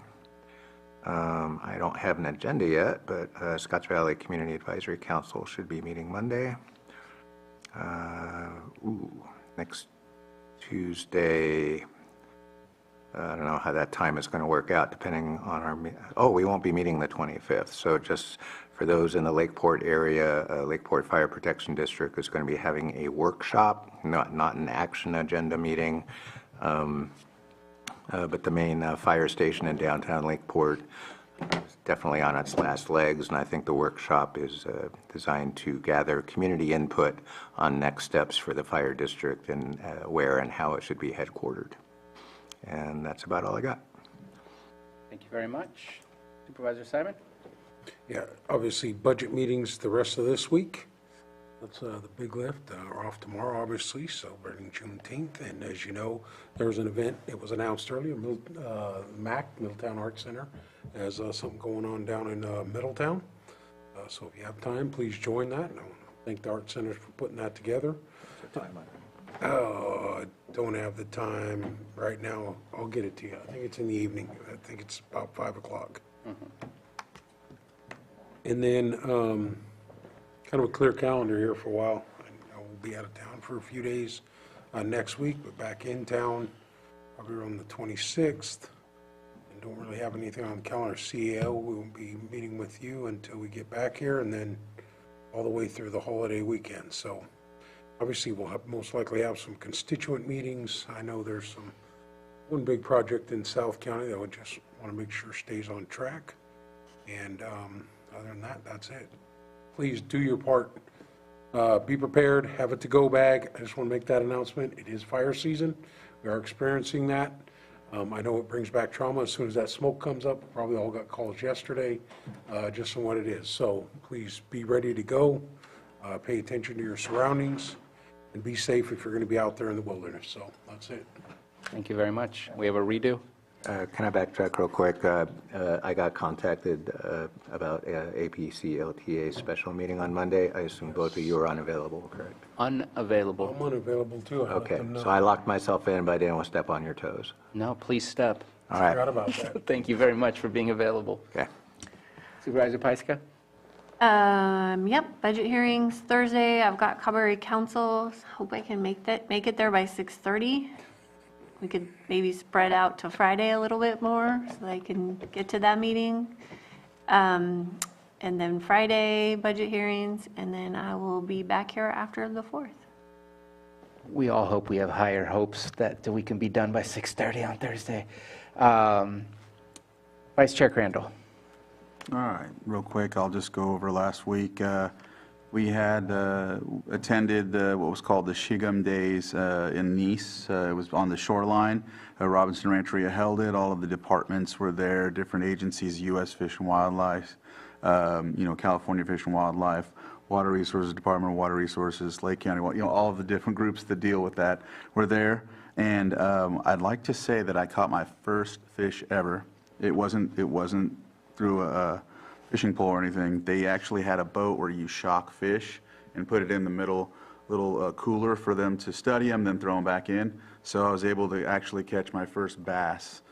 I don't have an agenda yet, but Scotts Valley Community Advisory Council should be meeting Monday. Next Tuesday, I don't know how that time is going to work out depending on our, we won't be meeting the 25th. So just for those in the Lakeport area, Lakeport Fire Protection District is going to be having a workshop, not an action agenda meeting. But the main fire station in downtown Lakeport is definitely on its last legs, and I think the workshop is designed to gather community input on next steps for the fire district and where and how it should be headquartered. And that's about all I got. Thank you very much. Supervisor Simon? Yeah, obviously, budget meetings the rest of this week. That's the big lift. We're off tomorrow, obviously, celebrating Juneteenth. And as you know, there was an event, it was announced earlier, MAC, Middletown Arts Center, has something going on down in Middletown. So if you have time, please join that. And I want to thank the Art Center for putting that together. I don't have the time right now. I'll get it to you. I think it's in the evening. I think it's about 5 o'clock. And then kind of a clear calendar here for a while. I will be out of town for a few days next week, but back in town probably on the 26th. And don't really have anything on the calendar. CEO, we won't be meeting with you until we get back here, and then all the way through the holiday weekend. So obviously we'll most likely have some constituent meetings. I know there's one big project in South County that I just want to make sure stays on track. And other than that, that's it. Please do your part. Be prepared. Have a to-go bag. I just want to make that announcement. It is fire season. We are experiencing that. I know it brings back trauma as soon as that smoke comes up. Probably all got calls yesterday just on what it is. So please be ready to go. Pay attention to your surroundings and be safe if you're going to be out there in the wilderness. So that's it. Thank you very much. We have a redo. Can I backtrack real quick? I got contacted about APC LTA special meeting on Monday. I assume both of you are unavailable, correct? Unavailable. I'm unavailable too. I let Okay, them know. so I locked myself in, but I didn't want to step on your toes. No, please step. All right. Forgot about that. Thank you very much for being available. Okay. Supervisor Pyska? Yep, budget hearings Thursday. I've got Cabaret Council. Hope I can make it there by 6:30. we could maybe spread out to Friday a little bit more so I can get to that meeting. And then Friday, budget hearings, and then I will be back here after the 4th. We all hope we have higher hopes that we can be done by 6:30 on Thursday. Vice Chair Crandall. All right, real quick, I'll just go over last week. We had attended what was called the Shigum Days in Nice. It was on the shoreline. Robinson Rancheria held it. All of the departments were there, different agencies, U.S. Fish and Wildlife, California Fish and Wildlife, Water Resources, Department of Water Resources, Lake County, all of the different groups that deal with that were there. And I'd like to say that I caught my first fish ever. It wasn't through a fishing pole or anything. They actually had a boat where you shock fish and put it in the middle little cooler for them to study them, then throw them back in. So I was able to actually catch my first bass,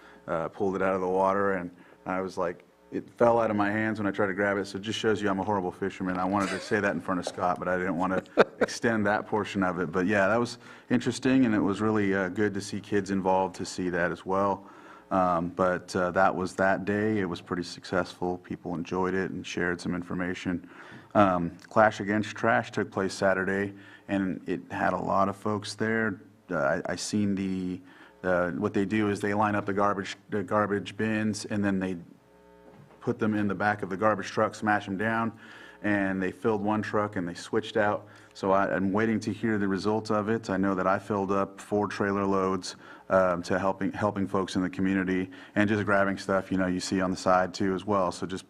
pulled it out of the water, and I was like, it fell out of my hands when I tried to grab it, so it just shows you I'm a horrible fisherman. I wanted to say that in front of Scott, but I didn't want to extend that portion of it. But yeah, that was interesting, and it was really good to see kids involved to see that as well. But that was that day. It was pretty successful. People enjoyed it and shared some information. Clash Against Trash took place Saturday, and it had a lot of folks there. I seen what they do is they line up the garbage bins, and then they put them in the back of the garbage truck, smash them down, and they filled one truck and they switched out. So I'm waiting to hear the results of it. I know that I filled up 4 trailer loads to helping folks in the community, and just grabbing stuff you see on the side too as well. So just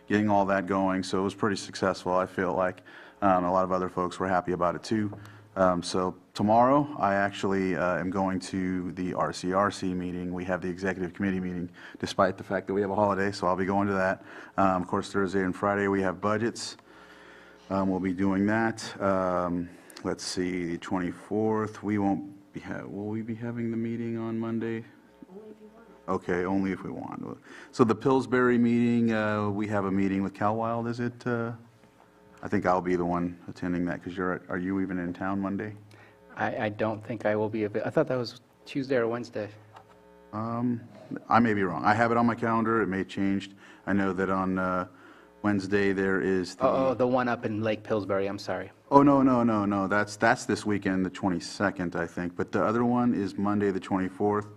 getting all that going. So it was pretty successful. I feel like a lot of other folks were happy about it too. So tomorrow I actually am going to the RCRC meeting. We have the executive committee meeting despite the fact that we have a holiday, so I'll be going to that. Of course, Thursday and Friday we have budgets. We'll be doing that. Let's see, the 24th, will we be having the meeting on Monday? Okay, only if we want. So the Pillsbury meeting, we have a meeting with Cal Wild, is it? I think I'll be the one attending that, because are you even in town Monday? I don't think I will be. I thought that was Tuesday or Wednesday. I may be wrong. I have it on my calendar. It may have changed. I know that on Wednesday there is the... the one up in Lake Pillsbury, I'm sorry. Oh, no. That's this weekend, the 22nd, I think. But the other one is Monday, the 24th.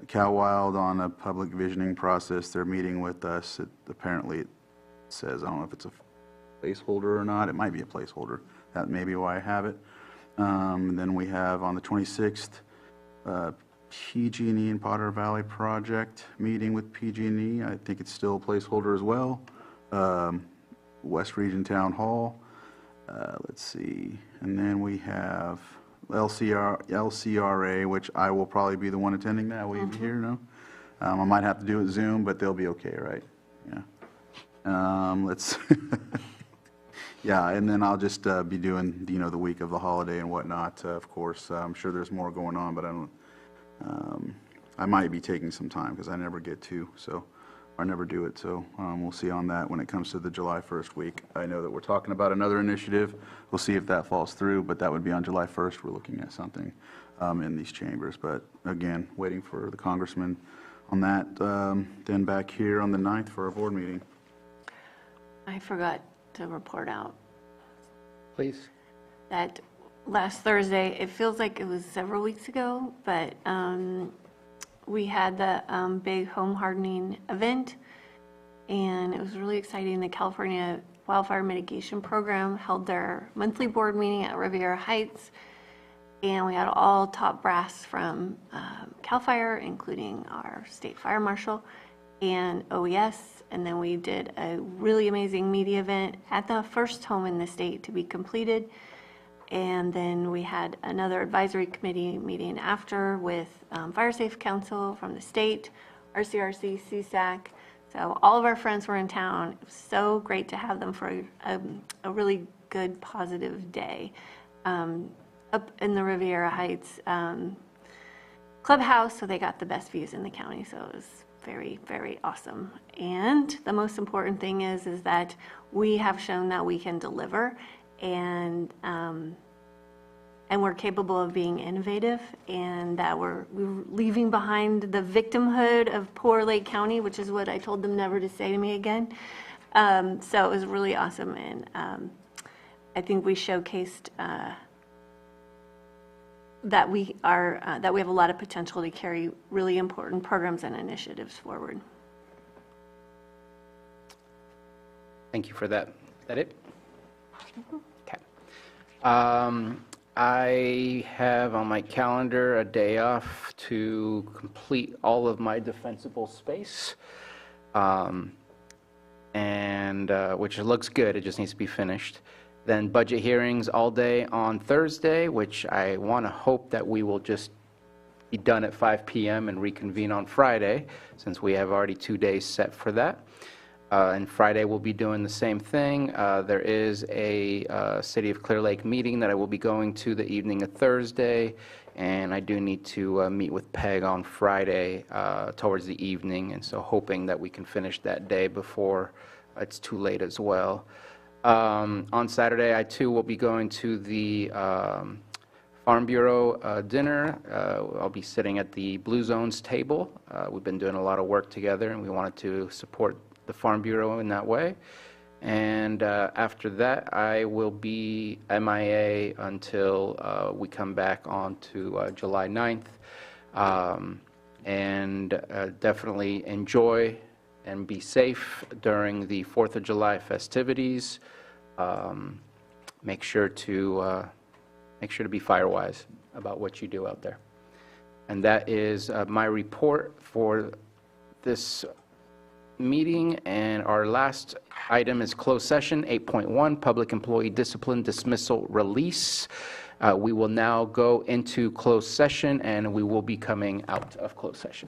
Cal Wild on a public visioning process. They're meeting with us. Apparently it says, I don't know if it's a placeholder or not. It might be a placeholder. That may be why I have it. Then we have on the 26th, PG&E and Potter Valley Project meeting with PG&E. I think it's still a placeholder as well. West Region Town Hall. Let's see. And then we have LCRA, which I will probably be the one attending that. Will you be here? No? I might have to do it Zoom, but they'll be okay, right? Yeah. Let's... Yeah, and then I'll just be doing, the week of the holiday and whatnot, of course. I'm sure there's more going on, but I might be taking some time because I never get to, so I never do it. So we'll see on that when it comes to the July 1st week. I know that we're talking about another initiative. We'll see if that falls through, but that would be on July 1st. We're looking at something in these chambers. But again, waiting for the congressman on that. Then back here on the 9th for our board meeting. I forgot to report out Please. that last Thursday, it feels like it was several weeks ago, but we had the big home hardening event, and it was really exciting. The California Wildfire Mitigation Program held their monthly board meeting at Riviera Heights, and we had all top brass from CAL FIRE, including our state fire marshal and OES. And then we did a really amazing media event at the first home in the state to be completed. And then we had another advisory committee meeting after with Fire Safe Council from the state, RCRC, CSAC. So all of our friends were in town. It was so great to have them for a really good, positive day. Up in the Riviera Heights clubhouse, so they got the best views in the county. So it was very, very awesome. And the most important thing is that we have shown that we can deliver, and and we're capable of being innovative, and that we're leaving behind the victimhood of poor Lake County, which is what I told them never to say to me again. So it was really awesome, and I think we showcased that we have a lot of potential to carry really important programs and initiatives forward. Thank you for that. Is that it? Okay. I have on my calendar a day off to complete all of my defensible space, and which looks good. It just needs to be finished. Then budget hearings all day on Thursday, which I want to hope that we will just be done at 5 p.m. and reconvene on Friday, since we have already 2 days set for that. And Friday we'll be doing the same thing. There is a City of Clear Lake meeting that I will be going to the evening of Thursday, and I do need to meet with Peg on Friday towards the evening, and so hoping that we can finish that day before it's too late as well. On Saturday, I too will be going to the Farm Bureau dinner. I'll be sitting at the Blue Zones table. We've been doing a lot of work together, and we wanted to support the Farm Bureau in that way. And after that, I will be MIA until we come back on to July 9th. And definitely enjoy and be safe during the 4th of July festivities. Make sure to be firewise about what you do out there. And that is my report for this meeting. And our last item is closed session, 8.1, Public Employee Discipline Dismissal Release. We will now go into closed session, and we will be coming out of closed session.